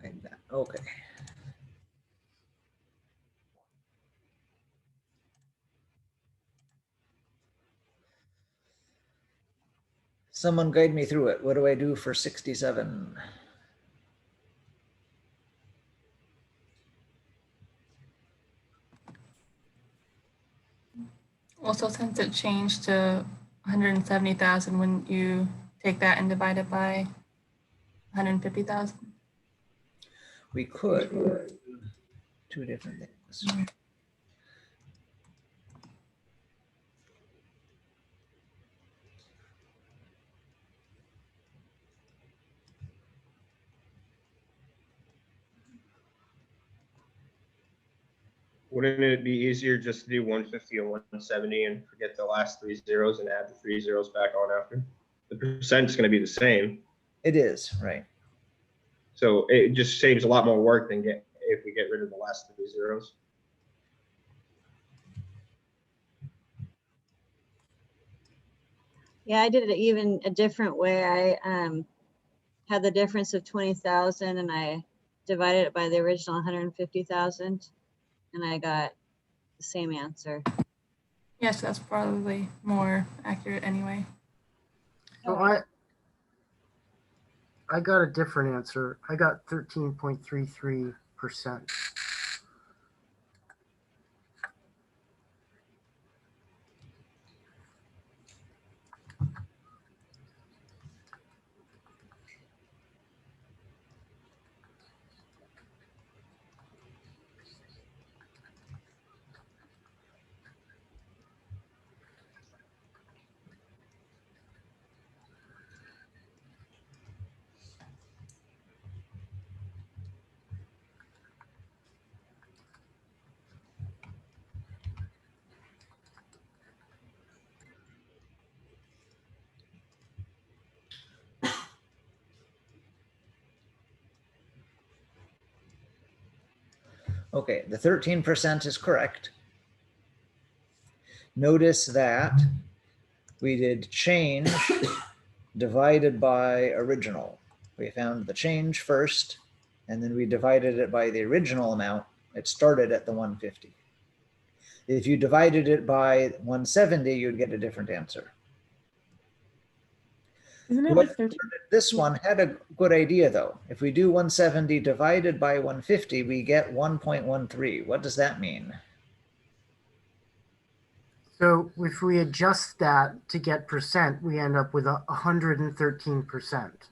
like that. Okay. Someone guide me through it. What do I do for 67? Also, since it changed to 170,000, when you take that and divide it by 150,000? We could do two different things. Wouldn't it be easier just to do 150 and 170 and forget the last 3 zeros and add the 3 zeros back on after? The percent's going to be the same. It is, right. So it just saves a lot more work than if we get rid of the last 3 zeros. Yeah, I did it even a different way. I had the difference of 20,000 and I divided it by the original 150,000 and I got the same answer. Yes, that's probably more accurate anyway. So I got a different answer. I got 13.33%. Okay, the 13% is correct. Notice that we did change divided by original. We found the change first, and then we divided it by the original amount. It started at the 150. If you divided it by 170, you'd get a different answer. Isn't it What- like 13? This one had a good idea though. If we do 170 divided by 150, we get 1.13. What does that mean? So if we adjust that to get percent, we end up with 113%.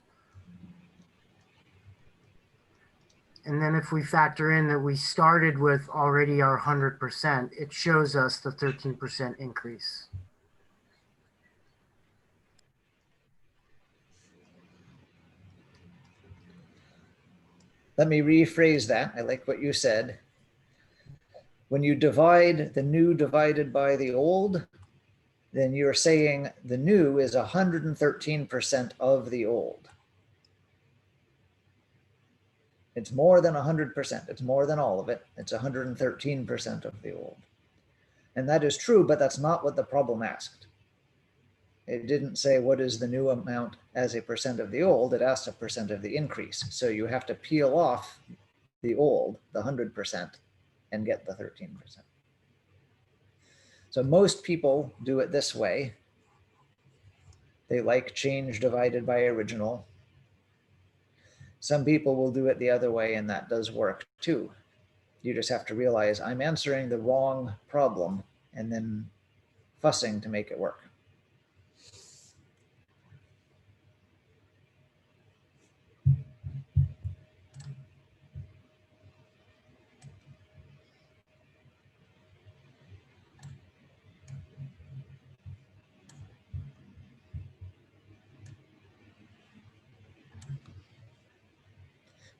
And then if we factor in that we started with already our 100%, it shows us the 13% increase. Let me rephrase that. I like what you said. When you divide the new divided by the old, then you're saying the new is 113% of the old. It's more than 100%. It's more than all of it. It's 113% of the old. And that is true, but that's not what the problem asked. It didn't say what is the new amount as a percent of the old. It asked a percent of the increase. So you have to peel off the old, the 100%, and get the 13%. So most people do it this way. They like change divided by original. Some people will do it the other way, and that does work too. You just have to realize I'm answering the wrong problem and then fussing to make it work.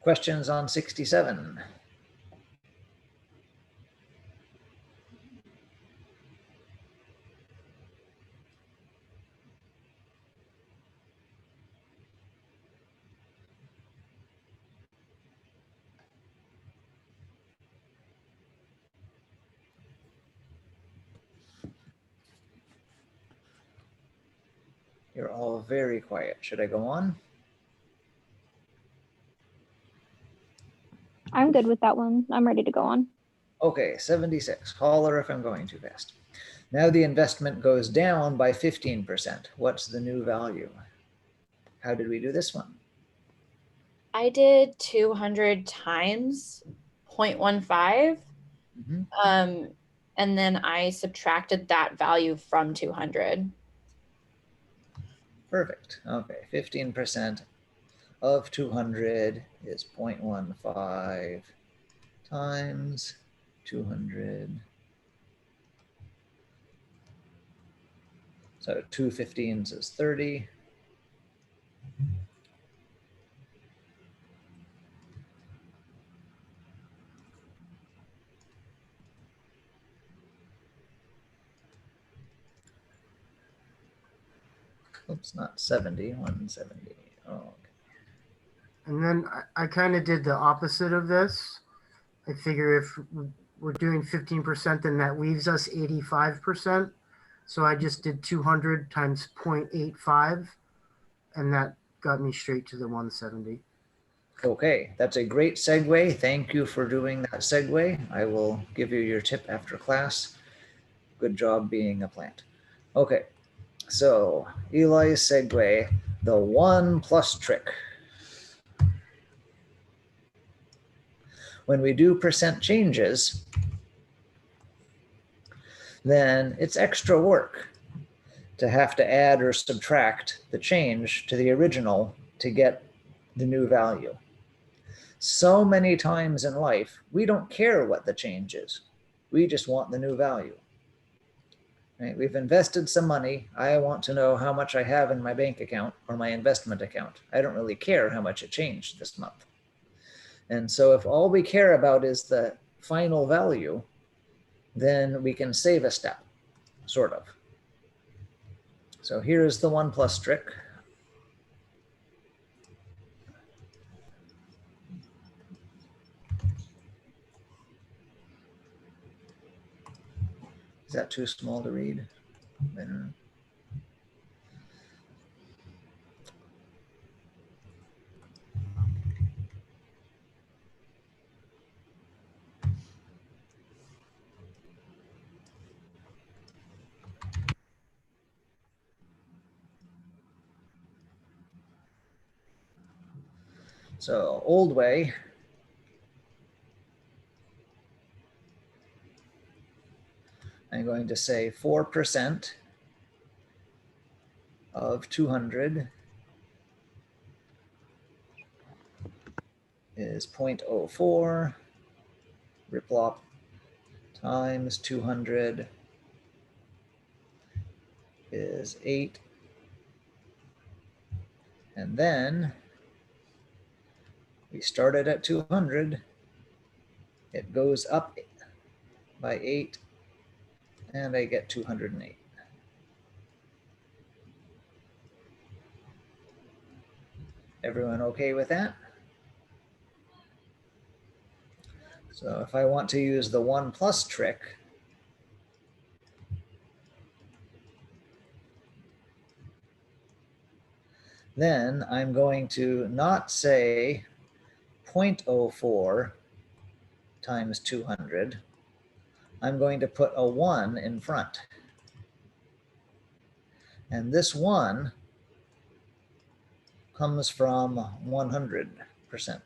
Questions on 67? You're all very quiet. Should I go on? I'm good with that one. I'm ready to go on. Okay, 76. Holler if I'm going too fast. Now the investment goes down by 15%. What's the new value? How did we do this one? I did 200 times 0.15. Mhm. And then I subtracted that value from 200. Perfect. Okay, 15% of 200 is 0.15 times 200. So 2 15s is 30. Oops, not 70, 170. Oh, okay. And then I kind of did the opposite of this. I figure if we're doing 15%, then that leaves us 85%. So I just did 200 times 0.85, and that got me straight to the 170. Okay, that's a great segue. Thank you for doing that segue. I will give you your tip after class. Good job being a plant. Okay, so Eli's segue, the 1+ trick. When we do percent changes, then it's extra work to have to add or subtract the change to the original to get the new value. So many times in life, we don't care what the change is. We just want the new value. Right? We've invested some money. I want to know how much I have in my bank account or my investment account. I don't really care how much it changed this month. And so if all we care about is the final value, then we can save a step, sort of. So here's the 1+ trick. Is that too small to read? So old way, I'm going to say 4% of 200 is 0.04, Riplop times 200 is 8. And then we started at 200. It goes up by 8, and I get 208. Everyone okay with that? So if I want to use the 1+ trick, then I'm going to not say 0.04 times 200. I'm going to put a 1 in front. And this 1 comes from 100%.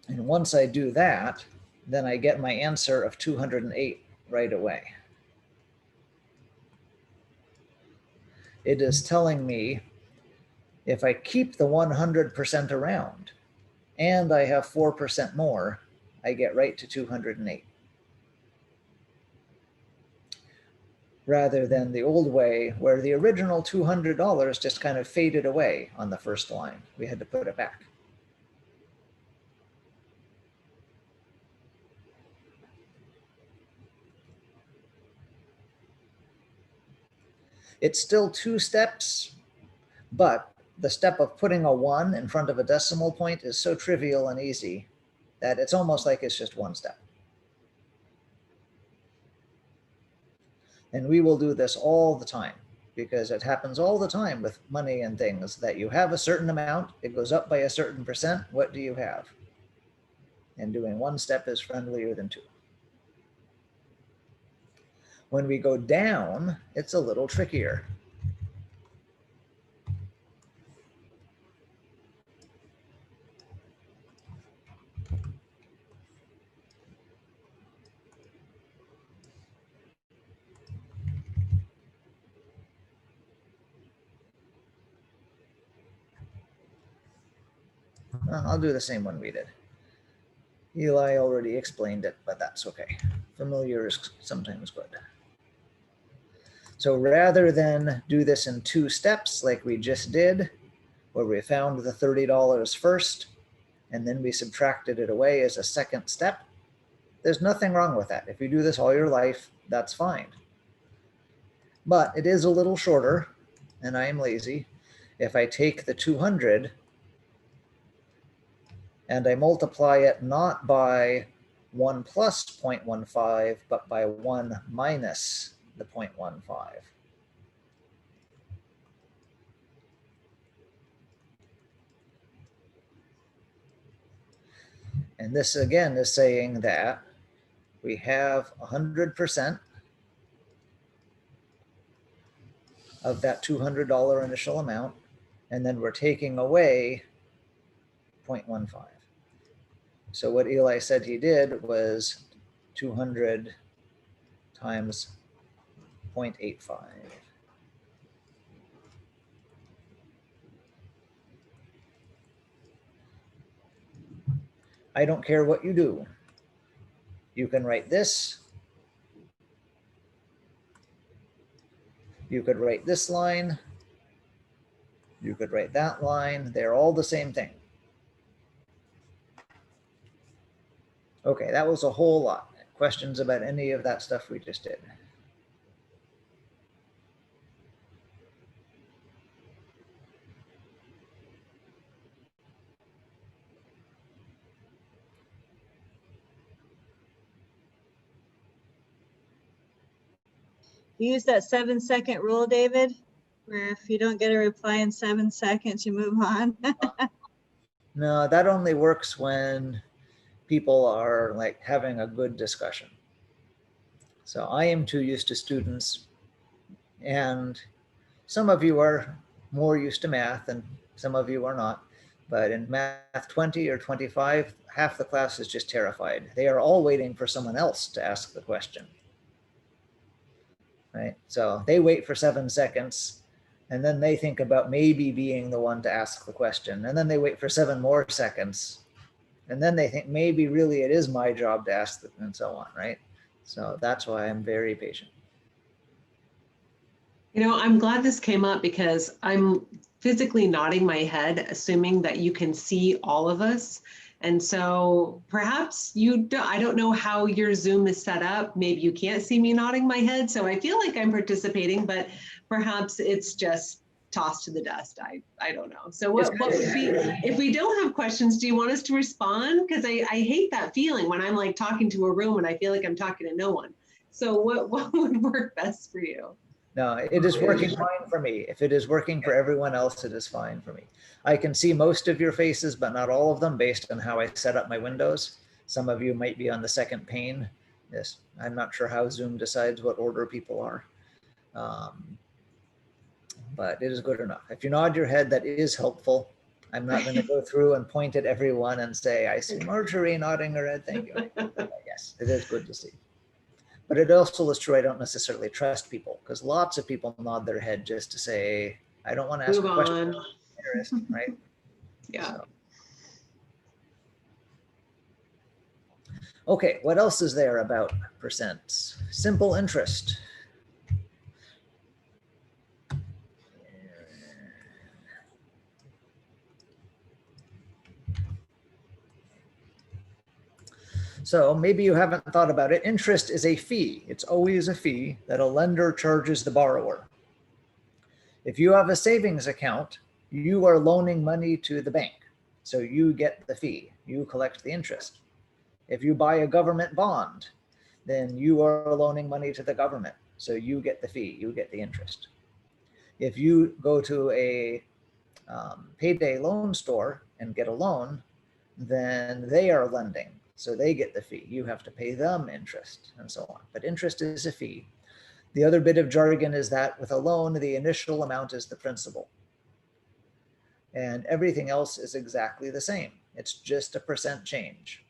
And once I do that, then I get my answer of 208 right away. It is telling me if I keep the 100% around and I have 4% more, I get right to 208. Rather than the old way where the original $200 just kind of faded away on the first line. We had to put it back. It's still 2 steps, but the step of putting a 1 in front of a decimal point is so trivial and easy that it's almost like it's just 1 step. And we will do this all the time because it happens all the time with money and things that you have a certain amount, it goes up by a certain percent, what do you have? And doing 1 step is friendlier than 2. When we go down, it's a little trickier. I'll do the same one we did. Eli already explained it, but that's okay. Familiar is sometimes good. So rather than do this in 2 steps like we just did, where we found the $30 first, and then we subtracted it away as a second step, there's nothing wrong with that. If you do this all your life, that's fine. But it is a little shorter, and I am lazy. If I take the 200 and I multiply it not by 1 plus 0.15, but by 1 minus the 0.15. And this again is saying that we have 100% of that $200 initial amount, and then we're taking away 0.15. So what Eli said he did was 200 times 0.85. I don't care what you do. You can write this. You could write this line. You could write that line. They're all the same thing. Okay, that was a whole lot. Questions about any of that stuff we just did? You use that 7-second rule, David, where if you don't get a reply in 7 seconds, you move on. No, that only works when people are like having a good discussion. So I am too used to students, and some of you are more used to math and some of you are not. But in math 20 or 25, half the class is just terrified. They are all waiting for someone else to ask the question. Right? So they wait for 7 seconds and then they think about maybe being the one to ask the question. And then they wait for 7 more seconds. And then they think maybe really it is my job to ask them, and so on, right? So that's why I'm very patient. You know, I'm glad this came up because I'm physically nodding my head, assuming that you can see all of us. And so perhaps I don't know how your Zoom is set up. Maybe you can't see me nodding my head. So I feel like I'm participating, but perhaps it's just tossed to the dust. I don't know. So what would be, if we don't have questions, do you want us to respond? Because I hate that feeling when I'm like talking to a room and I feel like I'm talking to no one. So what would work best for you? No, it is working fine for me. If it is working for everyone else, it is fine for me. I can see most of your faces, but not all of them based on how I set up my windows. Some of you might be on the second pane. Yes, I'm not sure how Zoom decides what order people are. But it is good enough. If you nod your head, that is helpful. I'm not going to go through and point at everyone and say, I see Marjorie nodding her head. Thank you. Yes, it is good to see. But it also is true I don't necessarily trust people, because lots of people nod their head just to say, I don't want to ask a question. Interesting, right? Yeah. So. Okay, what else is there about percents? Simple interest. So maybe you haven't thought about it. Interest is a fee. It's always a fee that a lender charges the borrower. If you have a savings account, you are loaning money to the bank. So you get the fee, you collect the interest. If you buy a government bond, then you are loaning money to the government. So you get the fee, you get the interest. If you go to a payday loan store and get a loan, then they are lending. So they get the fee. You have to pay them interest and so on. But interest is a fee. The other bit of jargon is that with a loan, the initial amount is the principal. And everything else is exactly the same. It's just a percent change.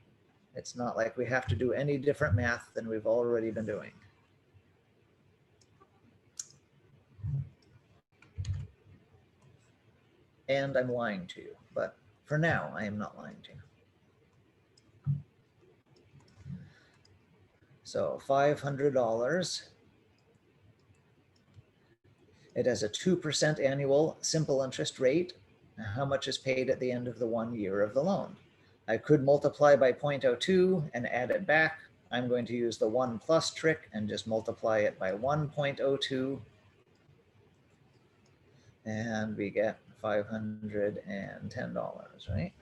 It's not like we have to do any different math than we've already been doing. And I'm lying to you, but For now, I am not lying to you. So $500. It has a 2% annual simple interest rate. How much is paid at the end of the 1 year of the loan? I could multiply by 0.02 and add it back. I'm going to use the 1 plus trick and just multiply it by 1.02. And we get $510, right?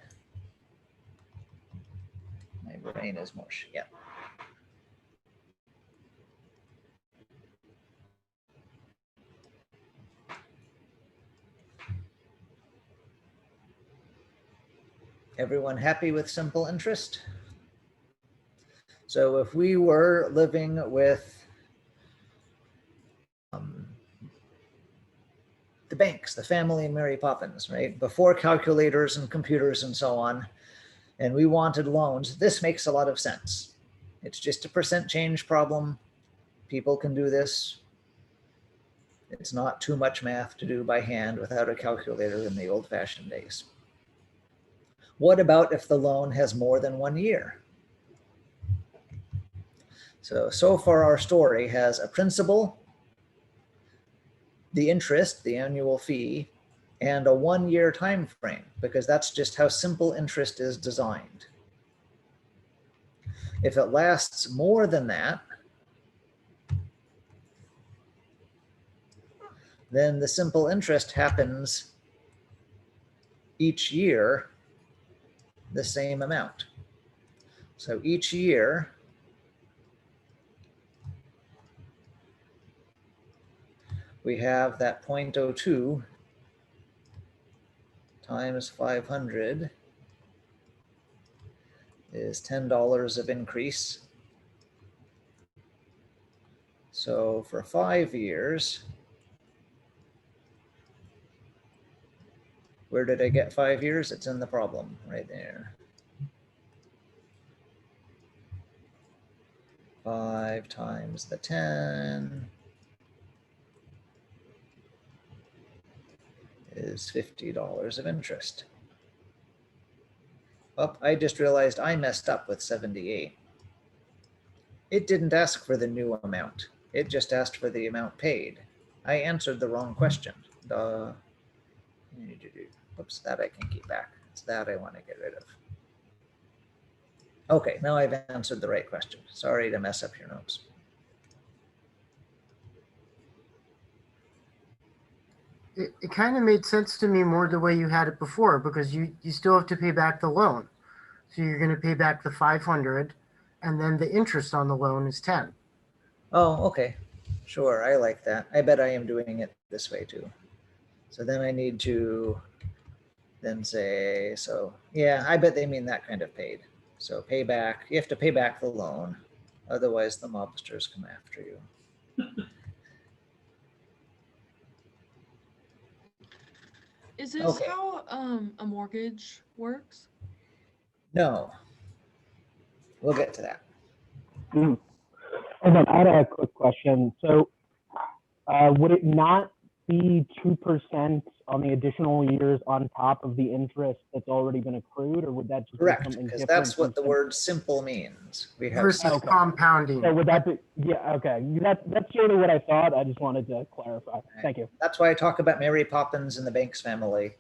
My brain is mush, yeah. Everyone happy with simple interest? So if we were living with the banks, the family and Mary Poppins, right? Before calculators and computers and so on, and we wanted loans, this makes a lot of sense. It's just a percent change problem. People can do this. It's not too much math to do by hand without a calculator in the old-fashioned days. What about if the loan has more than 1 year? So far our story has a principal, the interest, the annual fee, and a 1 year time frame, because that's just how simple interest is designed. If it lasts more than that, then the simple interest happens each year the same amount. So each year, we have that 0.02 times 500 is $10 of increase. So for 5 years, where did I get 5 years? It's in the problem right there. 5 times the 10 is $50 of interest. Oh, I just realized I messed up with 78. It didn't ask for the new amount. It just asked for the amount paid. I answered the wrong question. Oops, that I can keep back. It's that I want to get rid of. Okay, now I've answered the right question. Sorry to mess up your notes. It kind of made sense to me more the way you had it before, because you still have to pay back the loan. So you're going to pay back the 500, and then the interest on the loan is 10. Oh, okay. Sure, I like that. I bet I am doing it this way too. So then I need to then say, so yeah, I bet they mean that kind of paid. So pay back, you have to pay back the loan. Otherwise the mobsters come after you. Is this Okay. how a mortgage works? No, we'll get to that. And then I had a quick question. So would it not be 2% on the additional years on top of the interest that's already been accrued, or would that just Correct, be something because different? that's what the word simple means. We have Versus simple. compounding. So would that be, yeah, okay. That's sort of what I thought. I just wanted to clarify. Thank you. That's why I talk about Mary Poppins and the Banks family,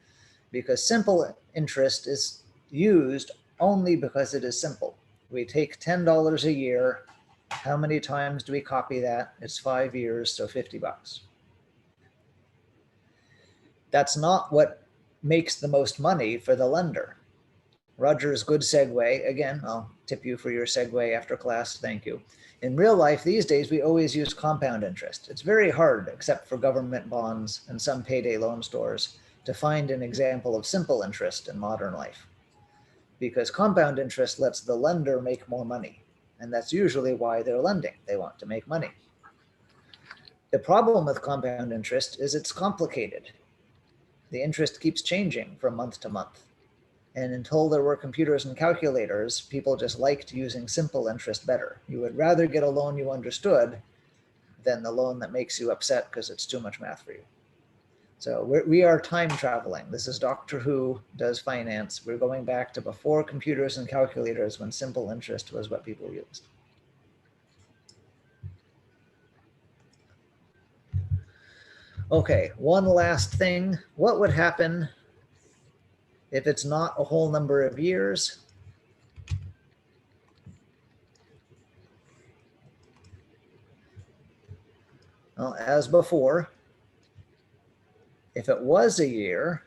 because simple interest is used only because it is simple. We take $10 a year. How many times do we copy that? It's 5 years, so $50. That's not what makes the most money for the lender. Roger's good segue. Again, I'll tip you for your segue after class. Thank you. In real life, these days, we always use compound interest. It's very hard, except for government bonds and some payday loan stores, to find an example of simple interest in modern life, because compound interest lets the lender make more money. And that's usually why they're lending. They want to make money. The problem with compound interest is it's complicated. The interest keeps changing from month to month. And until there were computers and calculators, people just liked using simple interest better. You would rather get a loan you understood than the loan that makes you upset because it's too much math for you. So we are time traveling. This is Doctor Who does finance. We're going back to before computers and calculators when simple interest was what people used. Okay, one last thing. What would happen if it's not a whole number of years? Well, as before, if it was a year,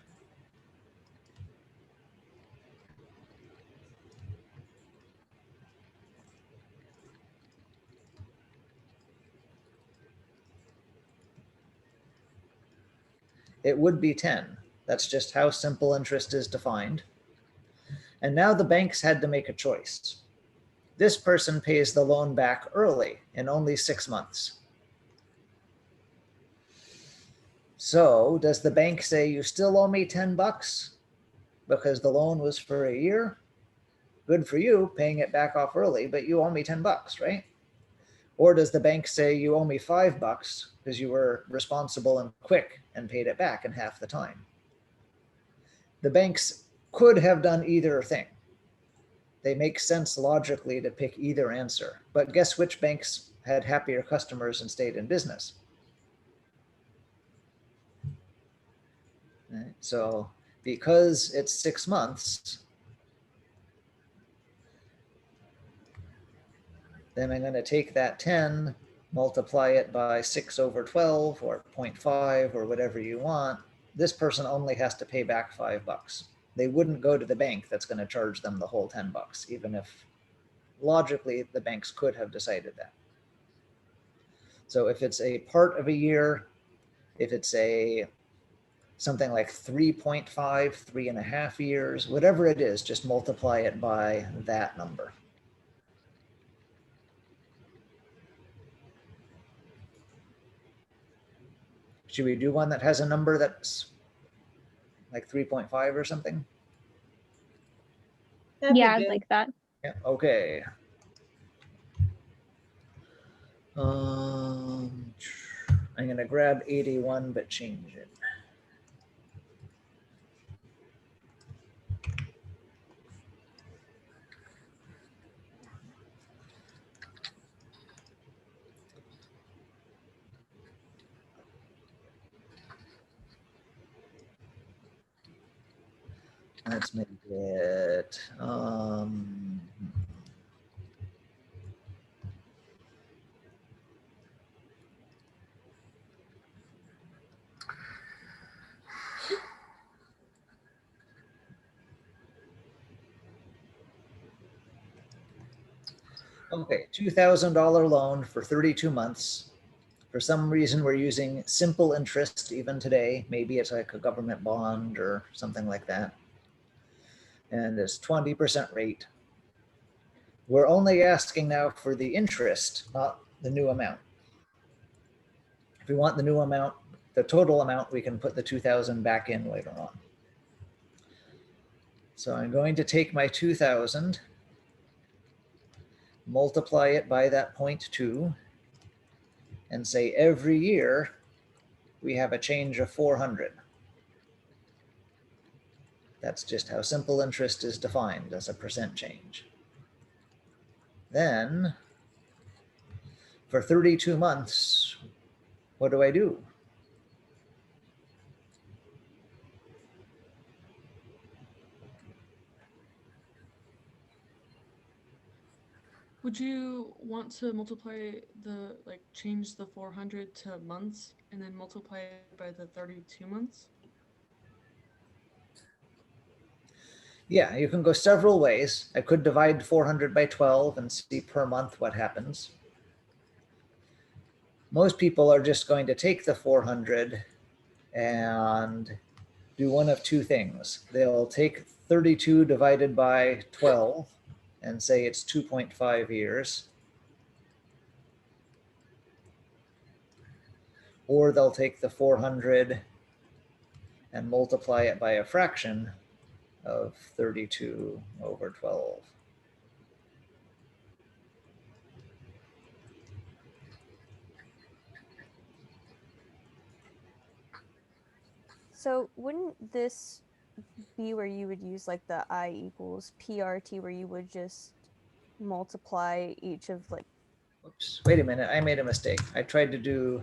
it would be 10. That's just how simple interest is defined. And now the banks had to make a choice. This person pays the loan back early in only 6 months. So does the bank say, you still owe me 10 bucks because the loan was for a year? Good for you, paying it back off early, but you owe me 10 bucks, right? Or does the bank say, you owe me 5 bucks because you were responsible and quick and paid it back in half the time? The banks could have done either thing. They make sense logically to pick either answer. But guess which banks had happier customers and stayed in business? Right? So because it's 6 months, then I'm going to take that 10, multiply it by 6 over 12 or 0.5 or whatever you want. This person only has to pay back 5 bucks. They wouldn't go to the bank that's going to charge them the whole 10 bucks, even if logically the banks could have decided that. So if it's a part of a year, if it's a something like 3.5, 3.5 years, whatever it is, just multiply it by that number. Should we do one that has a number that's like 3.5 or something? Yeah, I'd like that. Yeah, okay. I'm gonna grab 81, but change it. Let's make it, okay, $2,000 loan for 32 months. For some reason, we're using simple interest even today. Maybe it's like a government bond or something like that. And it's 20% rate. We're only asking now for the interest, not the new amount. If we want the new amount, the total amount, we can put the 2,000 back in later on. So I'm going to take my 2,000, multiply it by that 0.2, and say every year we have a change of 400. That's just how simple interest is defined, as a percent change. Then for 32 months, what do I do? Would you want to multiply the, like, change the 400 to months and then multiply it by the 32 months? Yeah, you can go several ways. I could divide 400 by 12 and see per month what happens. Most people are just going to take the 400 and do one of two things. They'll take 32 divided by 12 and say it's 2.5 years. Or they'll take the 400 and multiply it by a fraction of 32 over 12. So wouldn't this be where you would use like the I equals PRT, where you would just multiply each of like, Oops, wait a minute, I made a mistake. I tried to do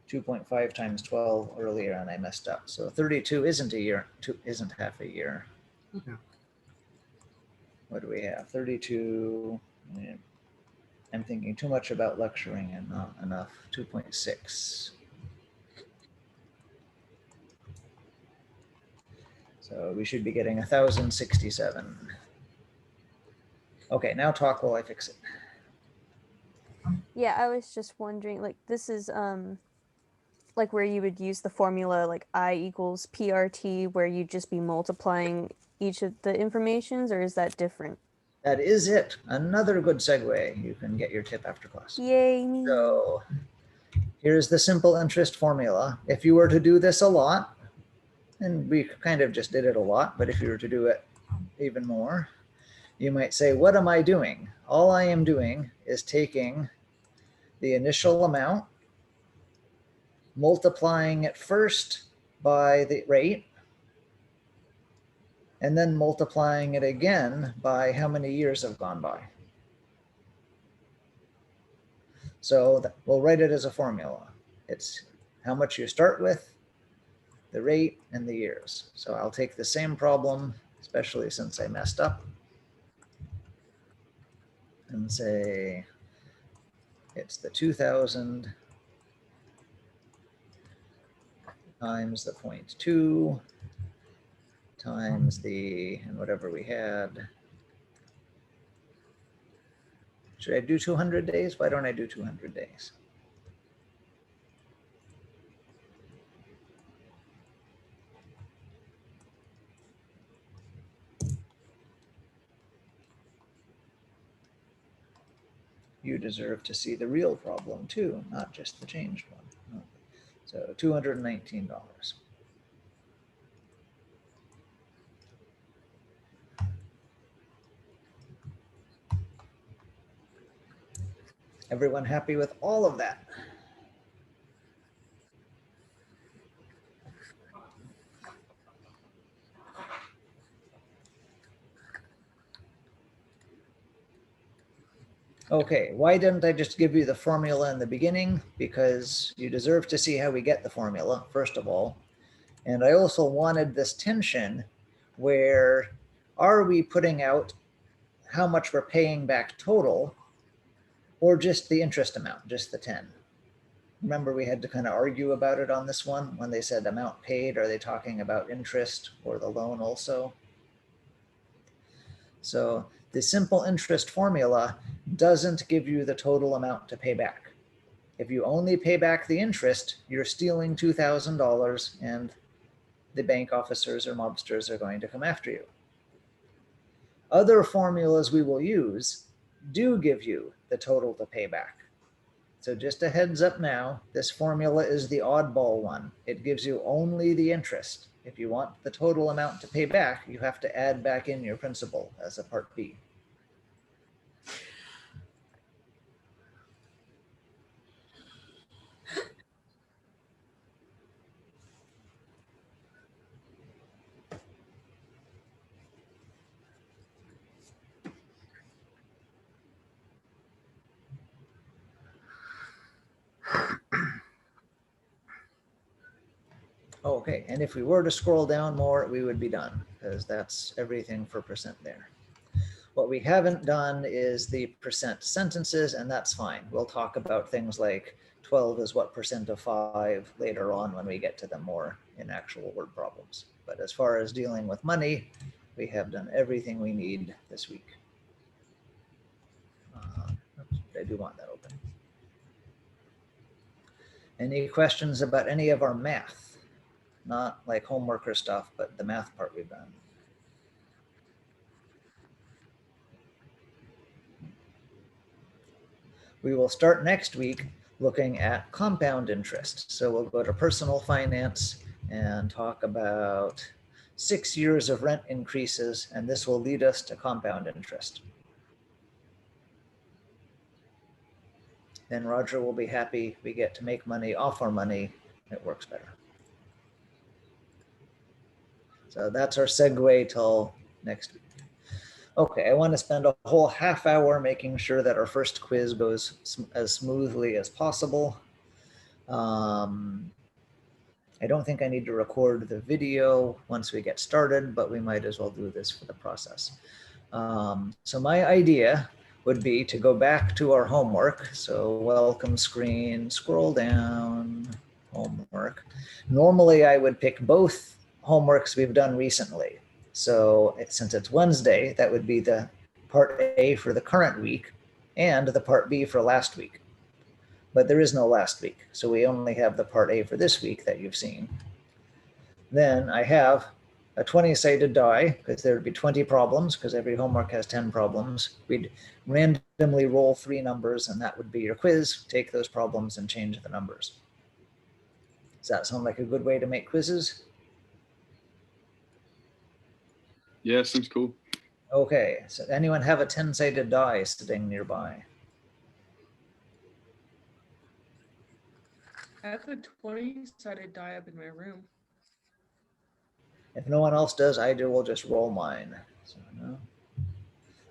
2.5 times 12 earlier and I messed up. So 32 isn't a year, isn't half a year. Yeah. What do we have? 32. I'm thinking too much about lecturing and not enough. 2.6. So we should be getting 1,067. Okay, now talk while I fix it. yeah, I was just wondering, like this is like where you would use the formula like I equals PRT, where you'd just be multiplying each of the informations, or is that different? That is it. Another good segue. You can get your tip after class. Yay me. So here's the simple interest formula. If you were to do this a lot, and we kind of just did it a lot, but if you were to do it even more, you might say, what am I doing? All I am doing is taking the initial amount, multiplying it first by the rate, and then multiplying it again by how many years have gone by. So we'll write it as a formula. It's how much you start with, the rate, and the years. So I'll take the same problem, especially since I messed up, and say it's the 2,000 times the 0.2 times the, and whatever we had. Should I do 200 days? Why don't I do 200 days? You deserve to see the real problem too, not just the changed one. So $219. Everyone happy with all of that? Okay, why didn't I just give you the formula in the beginning? Because you deserve to see how we get the formula, first of all. And I also wanted this tension where are we putting out how much we're paying back total, or just the interest amount, just the 10? Remember, we had to kind of argue about it on this one. When they said amount paid, are they talking about interest or the loan also? So the simple interest formula doesn't give you the total amount to pay back. If you only pay back the interest, you're stealing $2,000 and the bank officers or mobsters are going to come after you. Other formulas we will use do give you the total to pay back. So just a heads up now, this formula is the oddball one. It gives you only the interest. If you want the total amount to pay back, you have to add back in your principal as a part B. Okay, and if we were to scroll down more, we would be done, because that's everything for percent there. What we haven't done is the percent sentences, and that's fine. We'll talk about things like 12 is what percent of 5 later on when we get to them more in actual word problems. But as far as dealing with money, we have done everything we need this week. Oops, I do want that open. Any questions about any of our math? Not like homework or stuff, but the math part we've done. We will start next week looking at compound interest. So we'll go to personal finance and talk about 6 years of rent increases, and this will lead us to compound interest. Then Roger will be happy. We get to make money off our money. It works better. So that's our segue till next week. Okay, I want to spend a whole half hour making sure that our first quiz goes as smoothly as possible. I don't think I need to record the video once we get started, but we might as well do this for the process. So my idea would be to go back to our homework. So welcome screen, scroll down, homework. Normally I would pick both homeworks we've done recently. So since it's Wednesday, that would be the part A for the current week and the part B for last week. But there is no last week. So we only have the part A for this week that you've seen. Then I have a 20-sided die, because there would be 20 problems, because every homework has 10 problems. We'd randomly roll 3 numbers, and that would be your quiz. Take those problems and change the numbers. Does that sound like a good way to make quizzes? Yeah, seems cool. Okay, so anyone have a 10-sided die sitting nearby? I have a 20-sided die up in my room. If no one else does, I will just roll mine. So, no.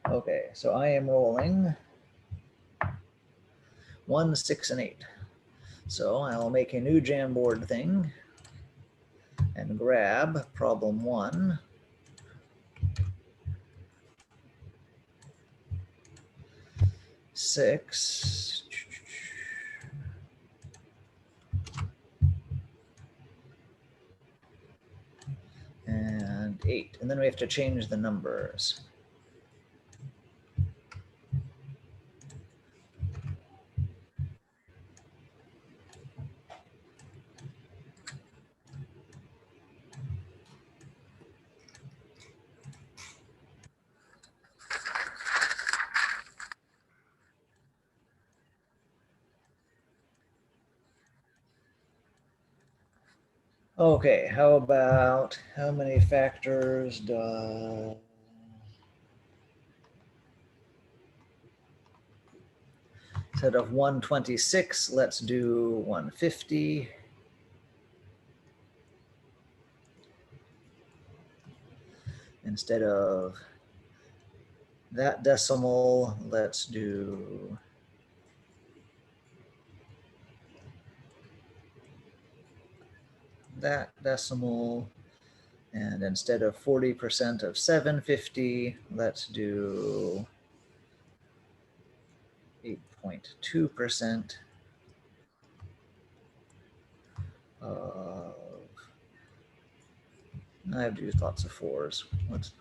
Okay, so I am rolling 1, 6, and 8. So I'll make a new Jamboard thing and grab problem 1. Six. And 8. And then we have to change the numbers. Okay, how about how many factors does instead of 126, let's do 150. Instead of that decimal, let's do that decimal. And instead of 40% of 750, let's do 8.2% of, I have to use lots of 4s. Let's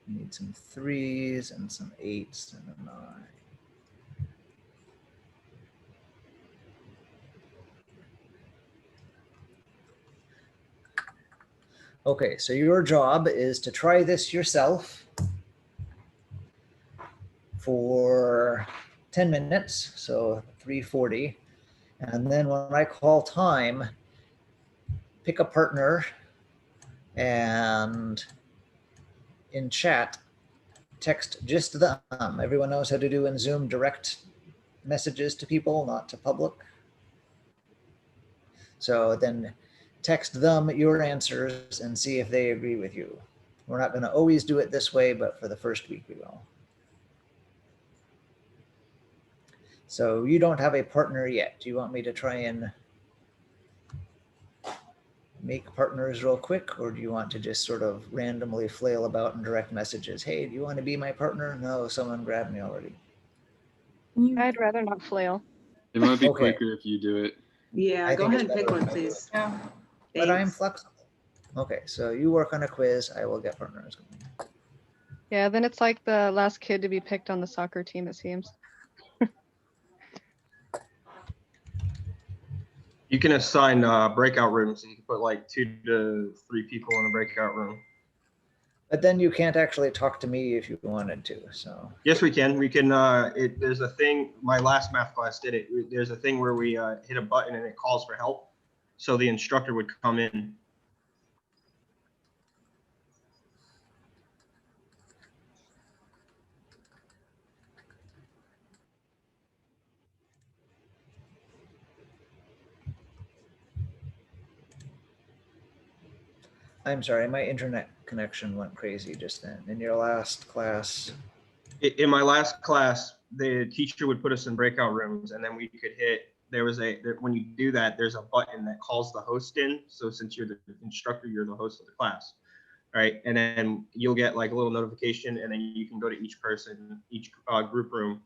need some 3s and some 8s and a 9. Okay, so your job is to try this yourself for 10 minutes, so 3:40. And then when I call time, pick a partner and in chat, text just them. Everyone knows how to do in Zoom direct messages to people, not to public. So then text them your answers and see if they agree with you. We're not going to always do it this way, but for the first week we will. So you don't have a partner yet. Do you want me to try and make partners real quick, or do you want to just sort of randomly flail about in direct messages? Hey, do you want to be my partner? No, someone grabbed me already. I'd rather not flail. It might be Okay. quicker if you do it. Yeah, I go think ahead it's and pick better one, if I do it. please. Yeah. But I'm Thanks. flexible. Okay, so you work on a quiz, I will get partners. Yeah, then it's like the last kid to be picked on the soccer team, it seems. You can assign breakout rooms. So you can put like 2 to 3 people in a breakout room. But then you can't actually talk to me if you wanted to, so. Yes, we can. We can. There's a thing. My last math class did it. There's a thing where we hit a button and it calls for help. So the instructor would come in. I'm sorry, my internet connection went crazy just then. In your last class, In my last class, the teacher would put us in breakout rooms, and then we could hit. When you do that, there's a button that calls the host in. So since you're the instructor, you're the host of the class, right? And then you'll get like a little notification, and then you can go to each person, each group room.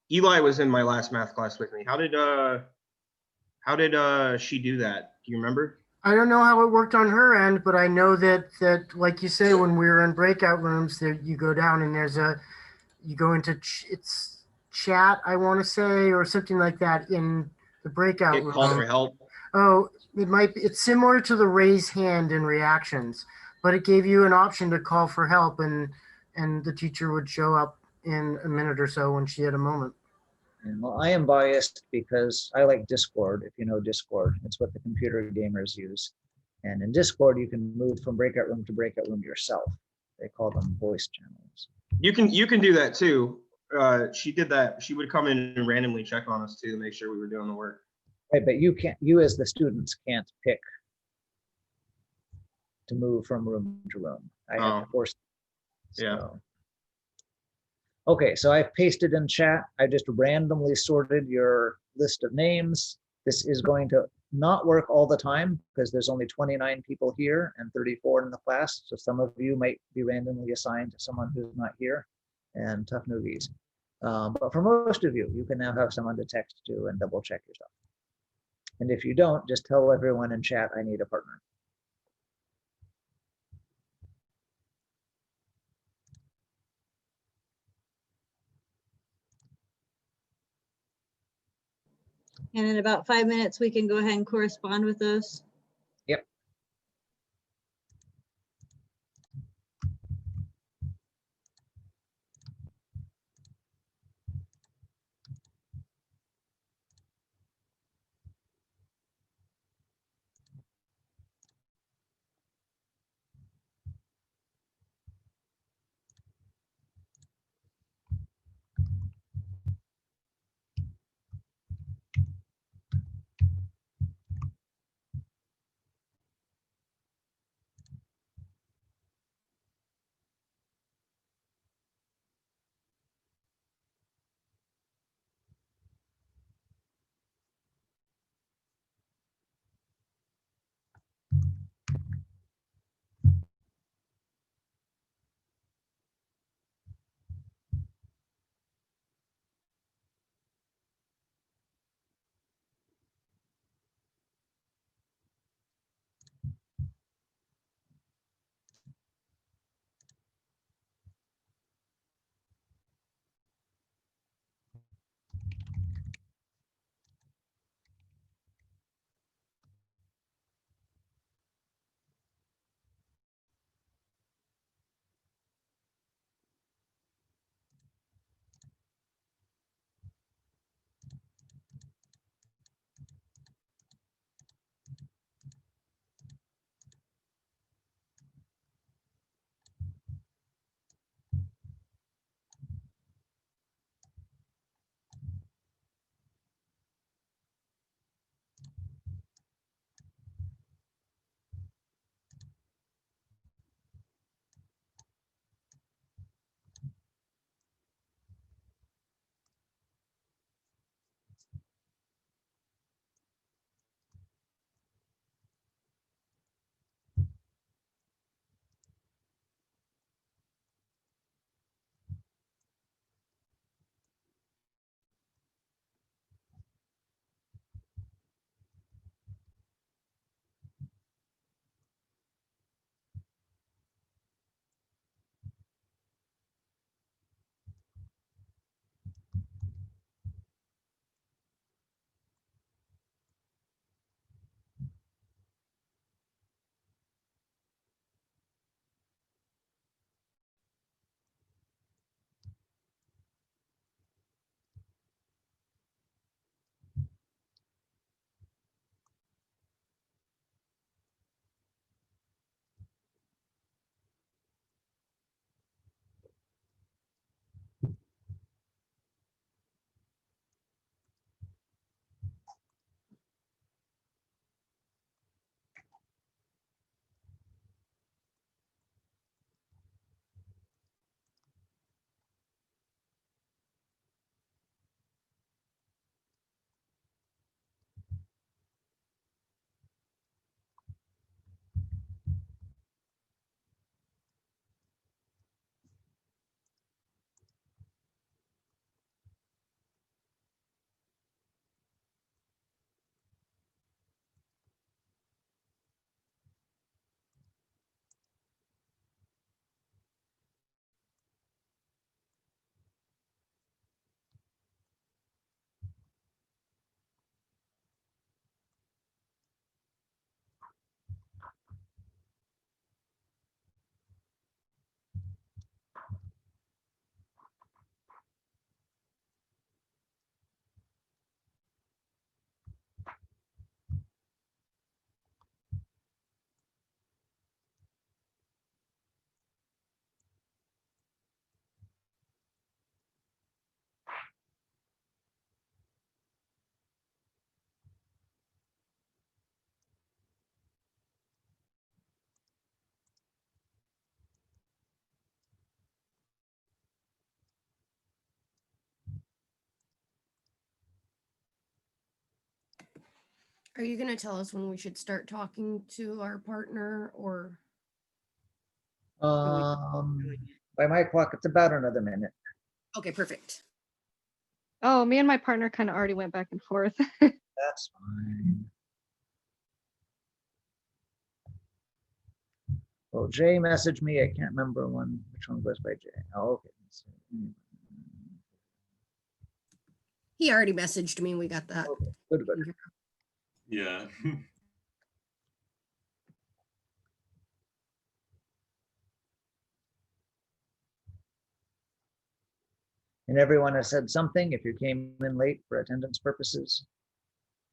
Eli was in my last math class with me. How did she do that? Do you remember? I don't know how it worked on her end, but I know that like you say, when we were in breakout rooms, there you go down and you go into it's chat, I want to say, or something like that in the breakout room. Call for help. Oh, it's similar to the raise hand in reactions, but it gave you an option to call for help, and the teacher would show up in a minute or so when she had a moment. and well, I am biased because I like Discord. If you know Discord, it's what the computer gamers use. And in Discord, you can move from breakout room to breakout room yourself. They call them voice channels. You can do that too. She did that. She would come in and randomly check on us too to make sure we were doing the work. Right, but you as the students can't pick to move from room to room. I have to force. Yeah. So. Okay, so I've pasted in chat. I just randomly sorted your list of names. This is going to not work all the time because there's only 29 people here and 34 in the class. So some of you might be randomly assigned to someone who's not here, and tough newbies. But for most of you, you can now have someone to text to and double check your stuff. And if you don't, just tell everyone in chat, I need a partner. And in about 5 minutes, we can go ahead and correspond with those. Yep. Are you gonna tell us when we should start talking to our partner or? By my clock, it's about another minute. Okay, perfect. Oh, me and my partner kind of already went back and forth. That's fine. Well, Jay messaged me. I can't remember which one goes by Jay. Oh, okay. He already messaged me. We got that. Okay, good, good. Yeah. And everyone has said something. If you came in late for attendance purposes,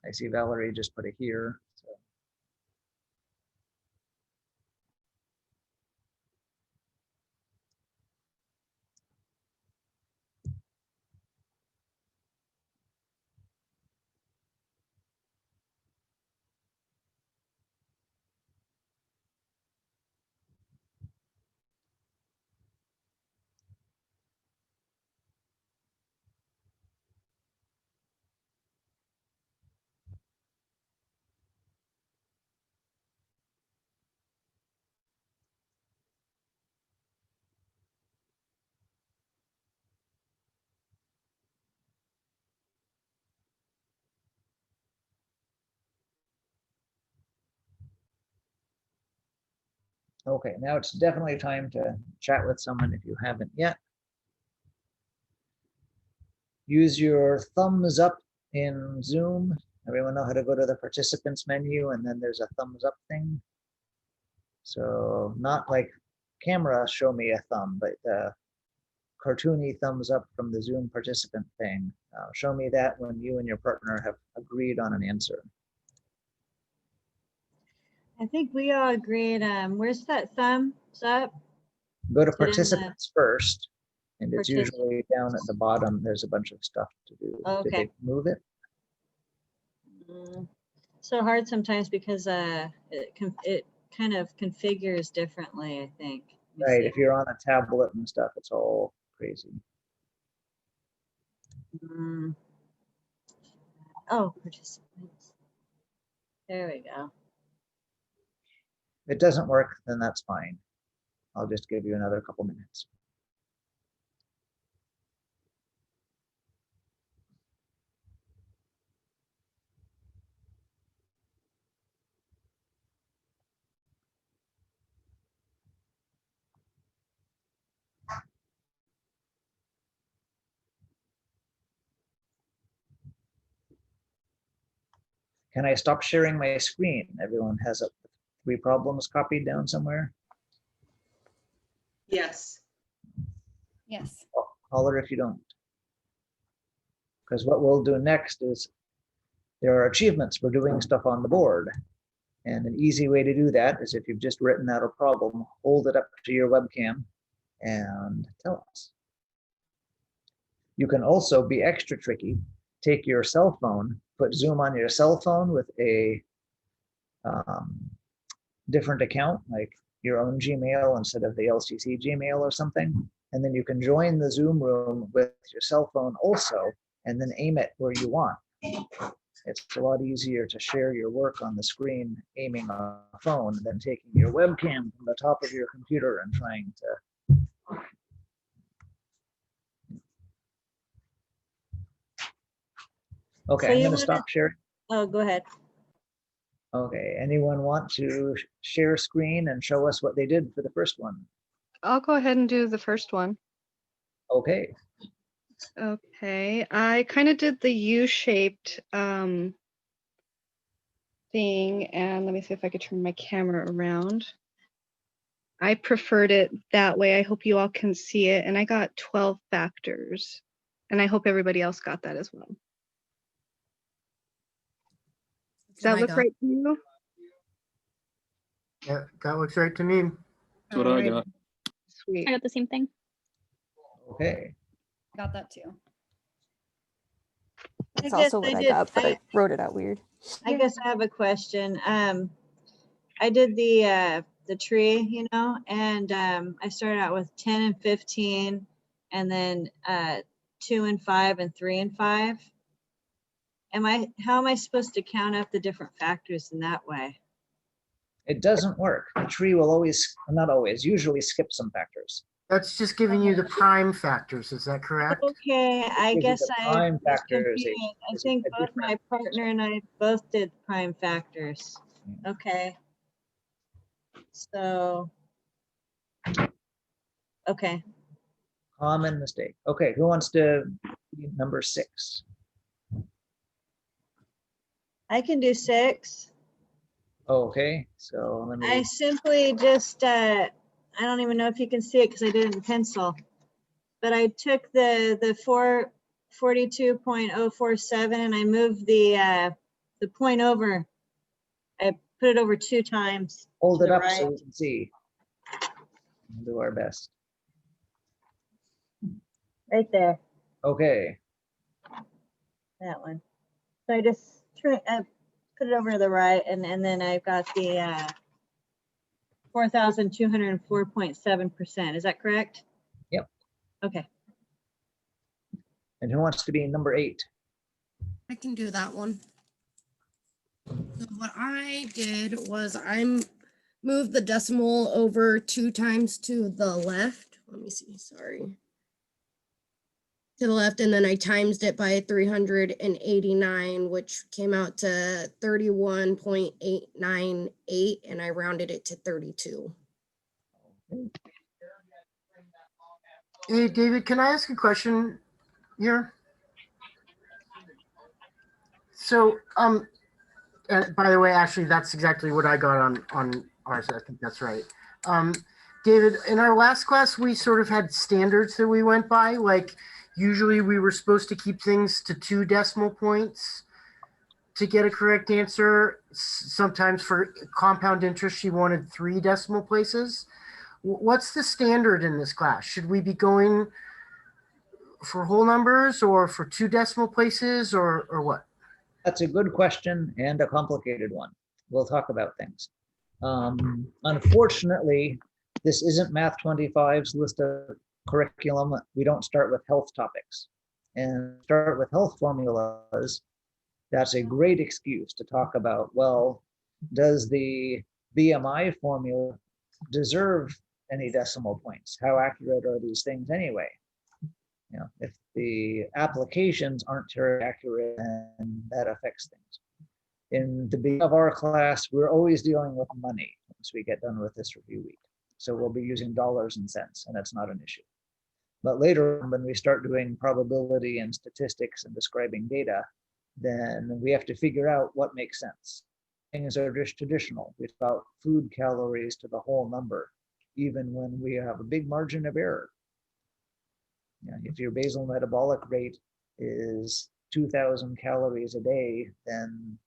I see Valerie just put it here. So. Okay, now it's definitely time to chat with someone if you haven't yet. Use your thumbs up in Zoom. Everyone know how to go to the participants menu and then there's a thumbs up thing. So not like camera show me a thumb, but the cartoony thumbs up from the Zoom participant thing. Show me that when you and your partner have agreed on an answer. I think we all agreed. Where's that thumbs up? Go to Is it in the participants first, and it's participants? usually down at the bottom. There's a bunch of stuff to do. Did Okay. they move it? So hard sometimes because it kind of configures differently, I think. Let me Right, see. if you're on a tablet and stuff, it's all crazy. Oh, participants. There we go. If it doesn't work, then that's fine. I'll just give you another couple minutes. Can I stop sharing my screen? Everyone has 3 problems copied down somewhere. Yes. Yes. Holler if you don't. Because what we'll do next is there are achievements for doing stuff on the board. And an easy way to do that is if you've just written out a problem, hold it up to your webcam and tell us. You can also be extra tricky. Take your cell phone, put Zoom on your cell phone with a different account, like your own Gmail instead of the LCC Gmail or something. And then you can join the Zoom room with your cell phone also, and then aim it where you want. It's a lot easier to share your work on the screen aiming on a phone than taking your webcam from the top of your computer and trying to. Okay, So I'm you going to wanna- stop sharing. Oh, go ahead. Okay, anyone want to share screen and show us what they did for the first one? I'll go ahead and do the first one. Okay, Okay, I kind of did the U-shaped thing, and let me see if I could turn my camera around. I preferred it that way. I hope you all can see it, and I got 12 factors, and I hope everybody else got that as well. Does that look right to you? Yeah, that looks right to me. That's what I Alright. got. Sweet. I got the same thing. okay. Got that too. That's I guess also what I I did- got, but I I- wrote it out weird. I guess I have a question. I did the tree, you know, and I started out with 10 and 15, and then 2 and 5 and 3 and 5. how am I supposed to count up the different factors in that way? It doesn't work. The tree will always, not always, usually skip some factors. That's just giving you the prime factors. Is that correct? Okay, I Gives you guess the I prime was factors, confused. I is think a both my different- partner and I both did prime factors. Okay. So, okay. Common mistake. Okay, who wants to be number 6? I can do 6. Okay, so let I me, simply just, I don't even know if you can see it because I did it in pencil. But I took the 442.047 and I moved the point over. I put it over 2 times. hold to it the up right. so we can see. We'll do our best. Right there, Okay, that one. So I just put it over to the right and then I've got the 4,204.7%. Is that correct? Yep. Okay. and who wants to be number 8? I can do that one. So what I did was moved the decimal over 2 times to the left. Let me see, sorry. To the left, and then I times it by 389, which came out to 31.898, and I rounded it to 32. Hey, David, can I ask a question here? So, and by the way, actually, that's exactly what I got on ours. I think that's right. David, in our last class, we sort of had standards that we went by. Like, usually we were supposed to keep things to 2 decimal points to get a correct answer. Sometimes for compound interest, she wanted 3 decimal places. What's the standard in this class? Should we be going for whole numbers or for 2 decimal places or what? That's a good question and a complicated one. We'll talk about things. Unfortunately, this isn't Math 25's list of curriculum. We don't start with health topics and start with health formulas. That's a great excuse to talk about, well, does the BMI formula deserve any decimal points? How accurate are these things anyway? You know, if the applications aren't very accurate, then that affects things. In the beginning of our class, we're always dealing with money once we get done with this review week. So we'll be using dollars and cents, and that's not an issue. But later, when we start doing probability and statistics and describing data, then we have to figure out what makes sense. Things are just traditional. We talk about food calories to the whole number, even when we have a big margin of error. Yeah, if your basal metabolic rate is 2,000 calories a day, then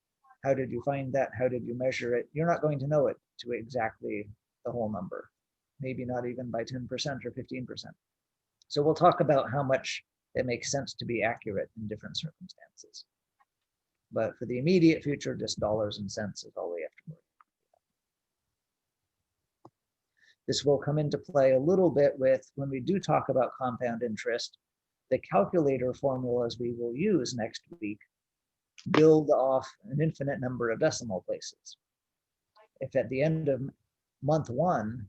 how did you find that? How did you measure it? You're not going to know it to exactly the whole number, maybe not even by 10% or 15%. So we'll talk about how much it makes sense to be accurate in different circumstances. But for the immediate future, just dollars and cents is all we have to worry about. This will come into play a little bit with when we do talk about compound interest. The calculator formulas we will use next week build off an infinite number of decimal places. If at the end of month 1,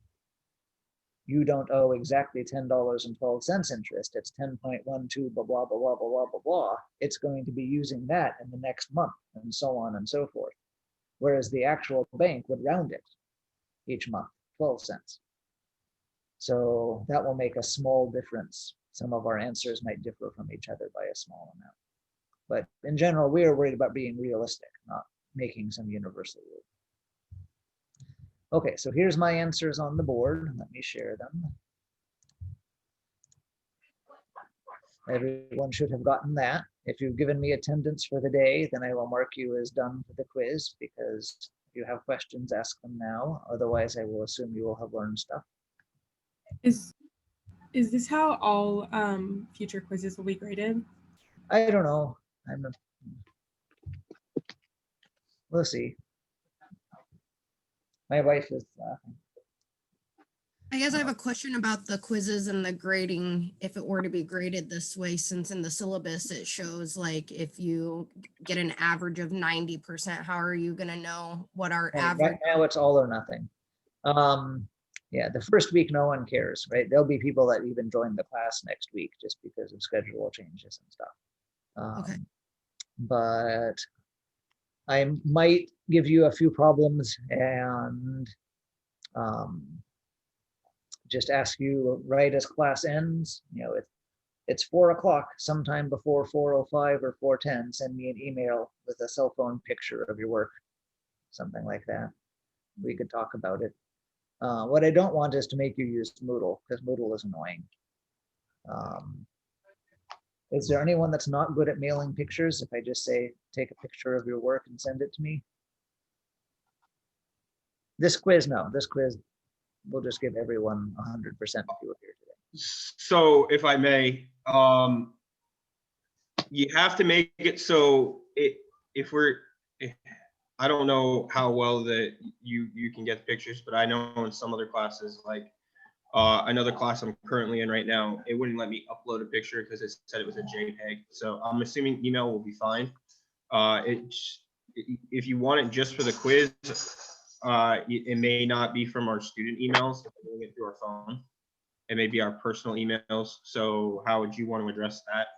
you don't owe exactly $10.12 interest, it's 10.12 blah, blah, blah, blah, blah, blah, blah, it's going to be using that in the next month and so on and so forth. Whereas the actual bank would round it each month, 12 cents. So that will make a small difference. Some of our answers might differ from each other by a small amount. But in general, we are worried about being realistic, not making some universal rule. Okay, so here's my answers on the board. Let me share them. Everyone should have gotten that. If you've given me attendance for the day, then I will mark you as done for the quiz, because if you have questions, ask them now. Otherwise, I will assume you will have learned stuff. Is this how all future quizzes will be graded? I don't know. We'll see. My wife is laughing. I guess I have a question about the quizzes and the grading, if it were to be graded this way, since in the syllabus it shows like if you get an average of 90%, how are you gonna know what our Right average? now, it's all or nothing. Yeah, the first week, no one cares, right? There'll be people that even join the class next week just because of schedule changes and stuff. Okay. But I might give you a few problems and just ask you right as class ends, if it's 4 o'clock, sometime before 4:05 or 4:10, send me an email with a cell phone picture of your work, something like that. We could talk about it. What I don't want is to make you use Moodle, because Moodle is annoying. Is there anyone that's not good at mailing pictures? If I just say, take a picture of your work and send it to me? This quiz, no. This quiz, we'll just give everyone 100% if you were here today. So if I may, you have to make it so I don't know how well that you can get pictures, but I know in some other classes, like another class I'm currently in right now, it wouldn't let me upload a picture because it said it was a JPEG. So I'm assuming email will be fine. If you want it just for the quiz, it may not be from our student emails. If we're doing it through our phone, it may be our personal emails. So how would you want to address that?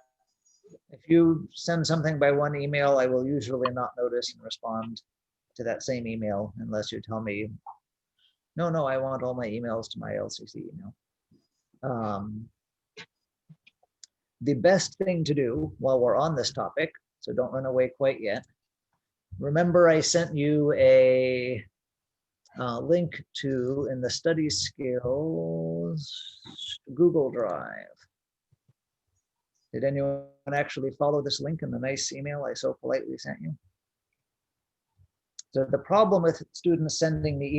If you send something by one email, I will usually not notice and respond to that same email unless you tell me, no, I want all my emails to my LCC email. The best thing to do while we're on this topic, so don't run away quite yet, remember I sent you a link to, in the study skills, Google Drive. Did anyone actually follow this link in the nice email I so politely sent you? So the problem with students sending me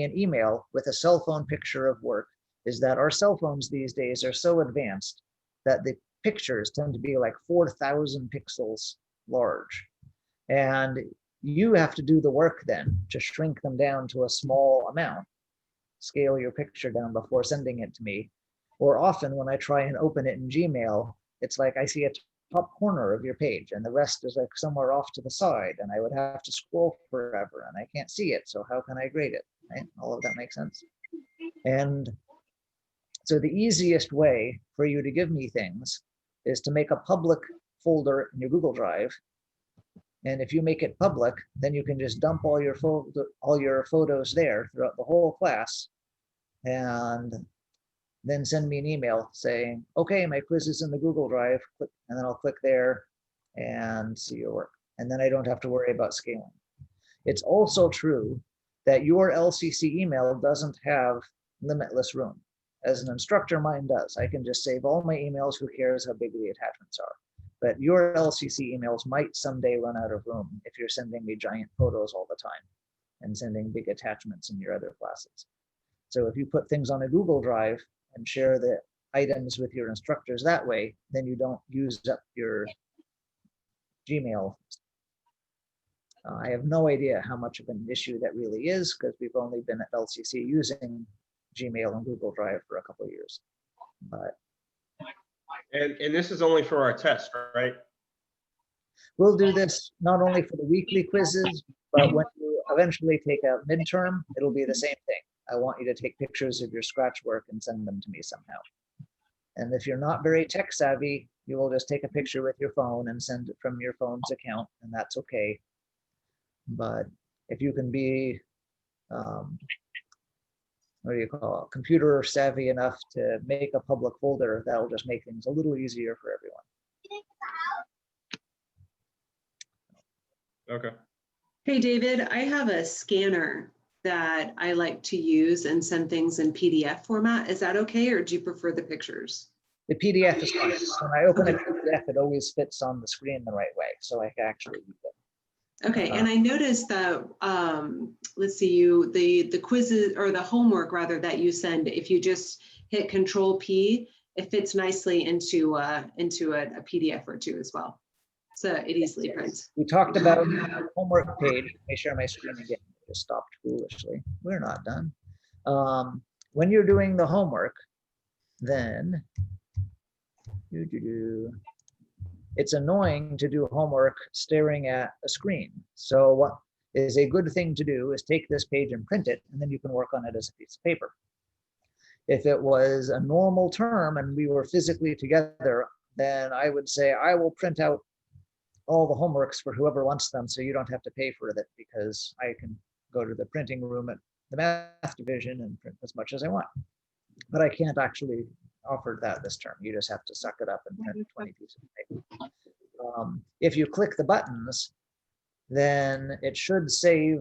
an email with a cell phone picture of work is that our cell phones these days are so advanced that the pictures tend to be like 4,000 pixels large. And you have to do the work then to shrink them down to a small amount, scale your picture down before sending it to me. Or often when I try and open it in Gmail, it's like I see a top corner of your page and the rest is like somewhere off to the side, and I would have to scroll forever and I can't see it. So how can I grade it, right? All of that makes sense. And so the easiest way for you to give me things is to make a public folder in your Google Drive. And if you make it public, then you can just dump all your photos there throughout the whole class, and then send me an email saying, okay, my quiz is in the Google Drive, and then I'll click there and see your work. And then I don't have to worry about scaling. It's also true that your LCC email doesn't have limitless room. As an instructor, mine does. I can just save all my emails, who cares how big the attachments are. But your LCC emails might someday run out of room if you're sending me giant photos all the time and sending big attachments in your other classes. So if you put things on a Google Drive and share the items with your instructors that way, then you don't use up your Gmail. I have no idea how much of an issue that really is, because we've only been at LCC using Gmail and Google Drive for a couple of years. But And this is only for our test, right? we'll do this not only for the weekly quizzes, but when you eventually take a midterm, it'll be the same thing. I want you to take pictures of your Scratch work and send them to me somehow. And if you're not very tech savvy, you will just take a picture with your phone and send it from your phone's account, and that's okay. But if you can be, what do you call it, computer savvy enough to make a public folder, that'll just make things a little easier for everyone. Okay. Hey, David, I have a scanner that I like to use and send things in PDF format. Is that okay, or do you prefer the pictures? The PDF is fine. When I open a PDF, it always fits on the screen the right way, so I can actually read it. Okay, and I noticed that, let's see, the quizzes or the homework rather that you send, if you just hit Control P, it fits nicely into a PDF or two as well. So it easily prints. We talked about the homework page. Let me share my screen again. It just stopped foolishly. We're not done. when you're doing the homework, then it's annoying to do homework staring at a screen. So what is a good thing to do is take this page and print it, and then you can work on it as a piece of paper. If it was a normal term and we were physically together, then I would say I will print out all the homeworks for whoever wants them, so you don't have to pay for it, because I can go to the printing room at the math division and print as much as I want. But I can't actually offer that this term. You just have to suck it up and print 20 pieces of paper. If you click the buttons, then it should save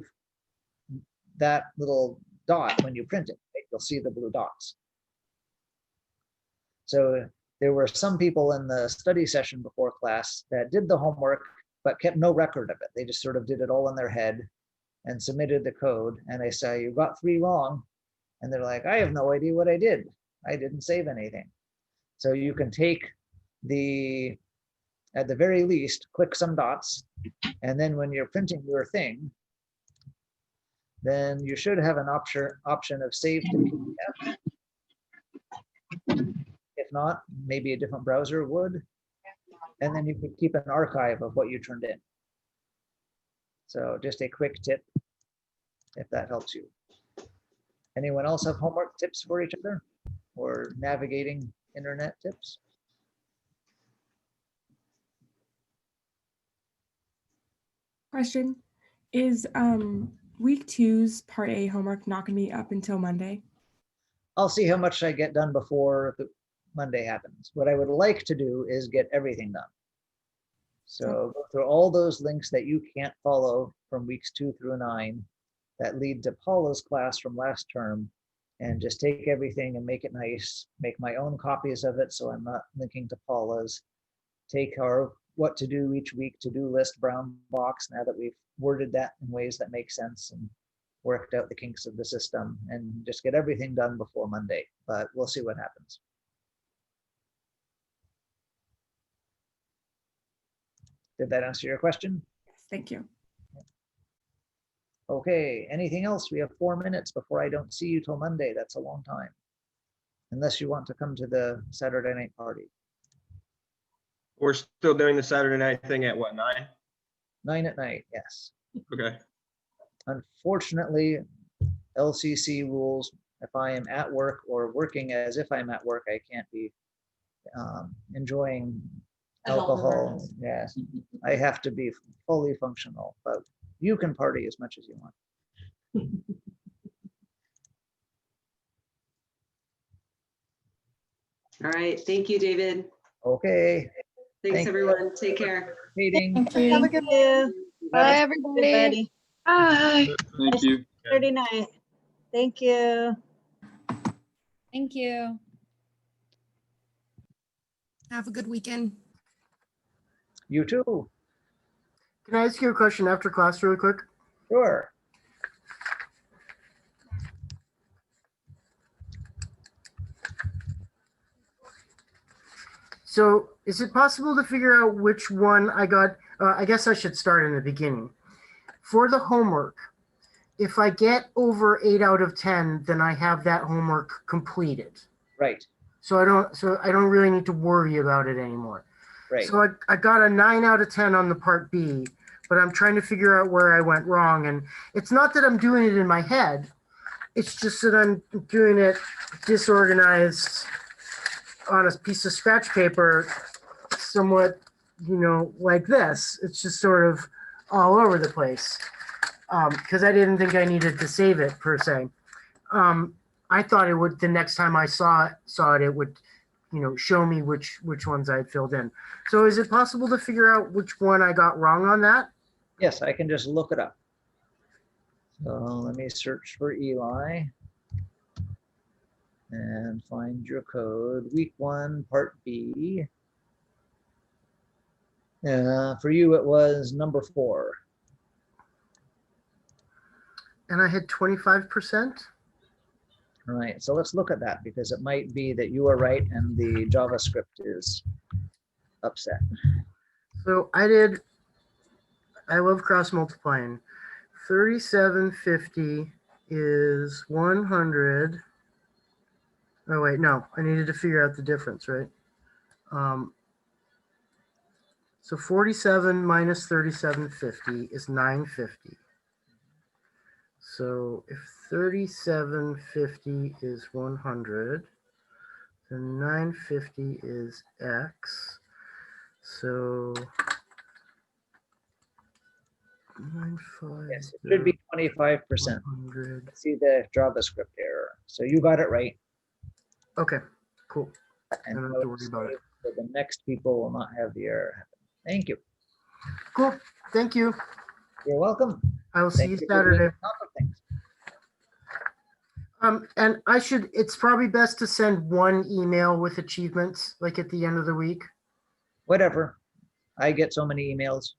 that little dot when you print it. You'll see the blue dots. So there were some people in the study session before class that did the homework, but kept no record of it. They just sort of did it all in their head and submitted the code. And I say, you got 3 wrong. And they're like, I have no idea what I did. I didn't save anything. So you can take at the very least, click some dots. And then when you're printing your thing, then you should have an option of save to PDF. If not, maybe a different browser would. And then you could keep an archive of what you turned in. So just a quick tip, if that helps you. Anyone else have homework tips for each other or navigating internet tips? Question, is week 2's part A homework not gonna be up until Monday? I'll see how much I get done before the Monday happens. What I would like to do is get everything done. So go through all those links that you can't follow from weeks 2 through 9 that lead to Paula's class from last term, and just take everything and make it nice, make my own copies of it so I'm not linking to Paula's, take our what to do each week to-do list brown box, now that we've worded that in ways that make sense and worked out the kinks of the system, and just get everything done before Monday, but we'll see what happens. Did that answer your question? Yes, thank you. Okay, anything else? We have 4 minutes before I don't see you till Monday. That's a long time. Unless you want to come to the Saturday night party. We're still doing the Saturday night thing at what, 9? 9 at night, yes. Okay. Unfortunately, LCC rules, if I am at work or working as if I'm at work, I can't be enjoying alcohol. Yes, I have to be fully functional, but you can party as much as you want. All right. Thank you, David. Okay. Thanks, Thank everyone. Take care. Meeting. Have a good day. Bye, everybody. Bye. Thank you. Saturday night. Thank you. Thank you. Have a good weekend. You too. Can I ask you a question after class really quick? Sure. So is it possible to figure out which one I got? I guess I should start in the beginning. For the homework, if I get over 8 out of 10, then I have that homework completed. Right. So I don't really need to worry about it anymore. Right. So I got a 9 out of 10 on the part B, but I'm trying to figure out where I went wrong. And it's not that I'm doing it in my head. It's just that I'm doing it disorganized on a piece of scratch paper, somewhat, like this. It's just sort of all over the place because I didn't think I needed to save it per se. I thought it would, the next time I saw it, it would, show me which ones I had filled in. So is it possible to figure out which one I got wrong on that? Yes, I can just look it up. So let me search for Eli and find your code. Week 1, part B. For you, it was number 4. And I had 25%? All right, so let's look at that because it might be that you are right and the JavaScript is upset. So I love cross multiplying. 3750 is 100 Oh, wait, no, I needed to figure out the difference, right? So 47 minus 3750 is 950. So if 3750 is 100, then 950 is X. So 95. Yes, it should be 25%. 100. See the JavaScript error. So you got it right. Okay, cool. And I don't have to worry about it. so the next people will not have the error happen. Thank you. Cool. Thank you. You're welcome. I will see Thank you for being Saturday. on top of things. And it's probably best to send one email with achievements, like at the end of the week. Whatever. I get so many emails.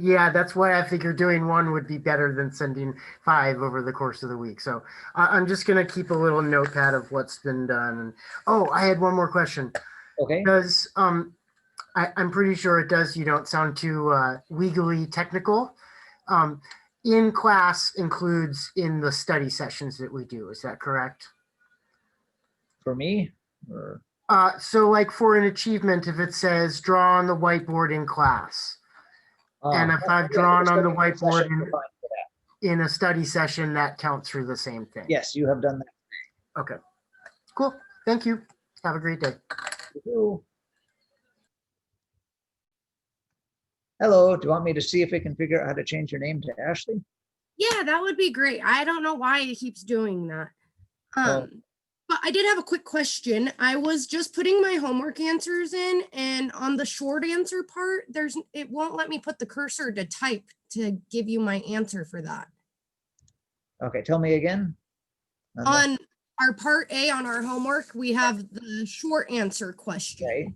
Yeah, that's why I figured doing one would be better than sending 5 over the course of the week. So I'm just going to keep a little notepad of what's been done. Oh, I had one more question. Okay. Because I'm pretty sure it does. You don't sound too legally technical. In class includes in the study sessions that we do. Is that correct? For me? Or... So like for an achievement, if it says draw on the whiteboard in class, and if I've drawn on the whiteboard in a study session, that counts for the same thing. Yes, you have done that. Okay, cool. Thank you. Have a great day. Hello, do you want me to see if I can figure out how to change your name to Ashley? Yeah, that would be great. I don't know why it keeps doing that. But I did have a quick question. I was just putting my homework answers in, and on the short answer part, it won't let me put the cursor to type to give you my answer for that. Okay, tell me again. On our part A on our homework, we have the short answer question,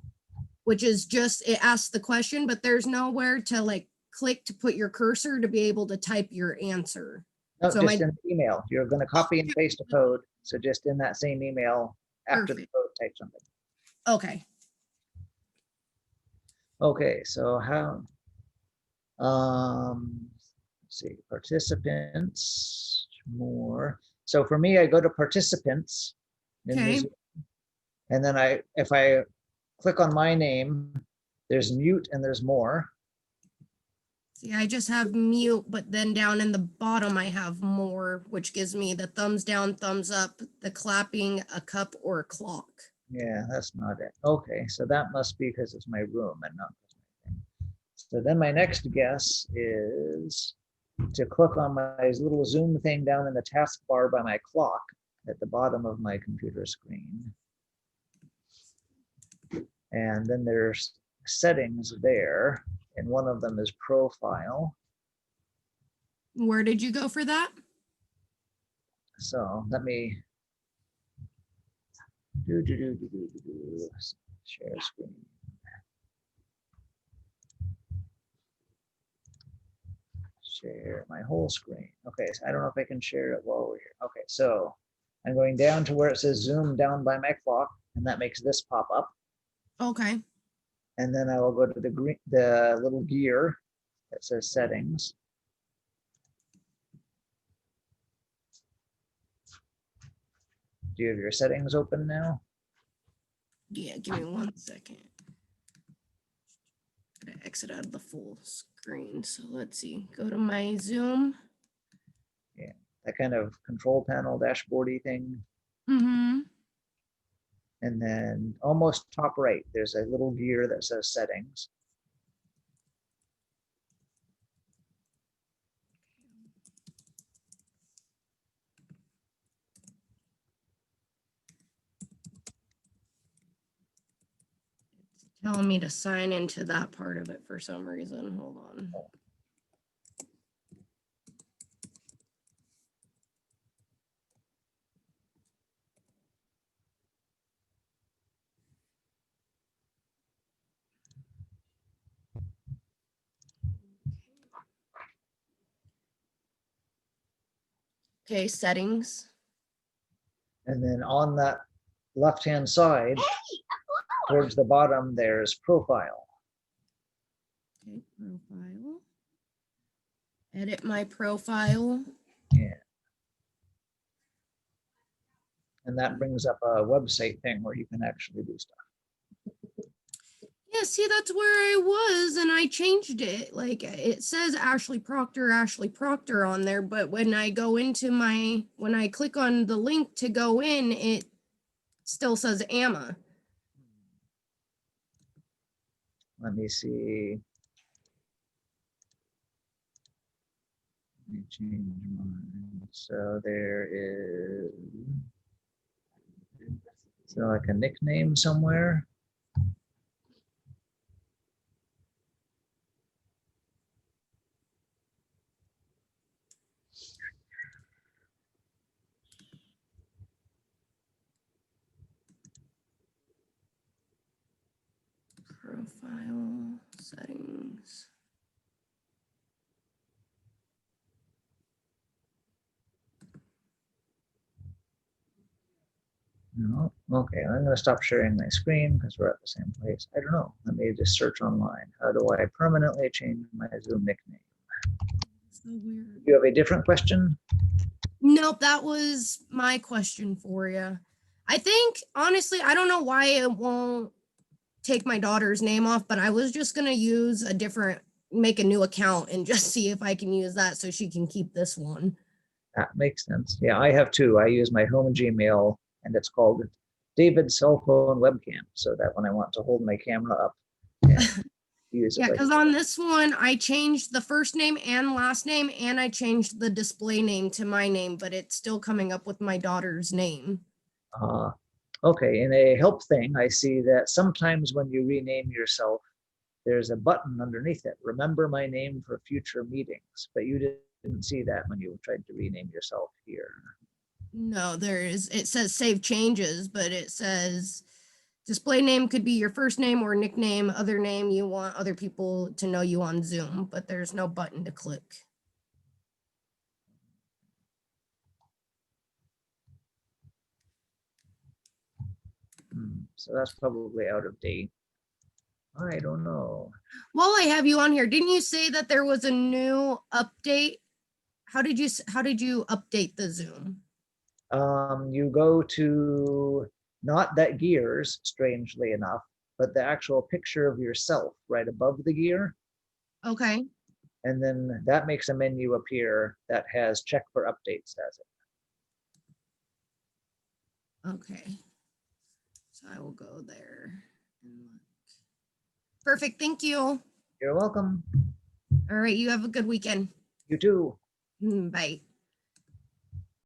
which is just, it asks the question, but there's nowhere to like click to put your cursor to be able to type your answer. No, So just in the email. You're going to copy and paste a code. So just in that same email, after the code, type something. Okay. Okay, so how, let's see, participants, more. So for me, I go to participants. Okay. And then if I click on my name, there's mute and there's more. See, I just have mute, but then down in the bottom, I have more, which gives me the thumbs down, thumbs up, the clapping, a cup, or a clock. Yeah, that's not it. Okay, so that must be because it's my room and not my thing. So then my next guess is to click on my little Zoom thing down in the taskbar by my clock at the bottom of my computer screen. And then there's settings there, and one of them is profile. Where did you go for that? So let me share screen. Share my whole screen. Okay, so I don't know if I can share it while we're here. Okay, so I'm going down to where it says Zoom down by my clock, and that makes this pop up. Okay. And then I will go to the little gear that says settings. Do you have your settings open now? Yeah, give me 1 second. Gotta exit out of the full screen. So let's see, go to my Zoom. Yeah, that kind of control panel dashboardy thing. Mm-hmm. And then almost top right, there's a little gear that says settings. Telling me to sign into that part of it for some reason. Hold on. Okay, settings. And then on that left-hand side, towards the bottom, there's profile. Okay, profile. Edit my profile. Yeah. And that brings up a website thing where you can actually do stuff. Yeah, see, that's where I was, and I changed it. Like it says Ashley Proctor on there, but when I go into when I click on the link to go in, it still says Amma. Let me see. Let me change mine. So there is like a nickname somewhere. Profile settings. No, okay, I'm gonna stop sharing my screen because we're at the same place. I don't know. Let me just search online. How do I permanently change my Zoom nickname? So weird. Do you have a different question? Nope, that was my question for you. I think, honestly, I don't know why it won't take my daughter's name off, but I was just gonna use make a new account and just see if I can use that so she can keep this one. That makes sense. Yeah, I have two. I use my home Gmail and it's called David's cell phone webcam. So that when I want to hold my camera up and use it. Yeah, like because on this one, I changed the first name and last name, and I changed the display name to my name, but it's still coming up with my daughter's name. Okay, in a help thing, I see that sometimes when you rename yourself, there's a button underneath it. Remember my name for future meetings, but you didn't see that when you tried to rename yourself here. No, it says save changes, but it says display name could be your first name or nickname, other name you want other people to know you on Zoom, but there's no button to click. So that's probably out of date. I don't know. While I have you on here, didn't you say that there was a new update? How did you update the Zoom? You go to not that gears, strangely enough, but the actual picture of yourself right above the gear. Okay. And then that makes a menu appear that has check for updates as it. Okay. So I will go there. Perfect. Thank you. You're welcome. All right. You have a good weekend. You too. Bye.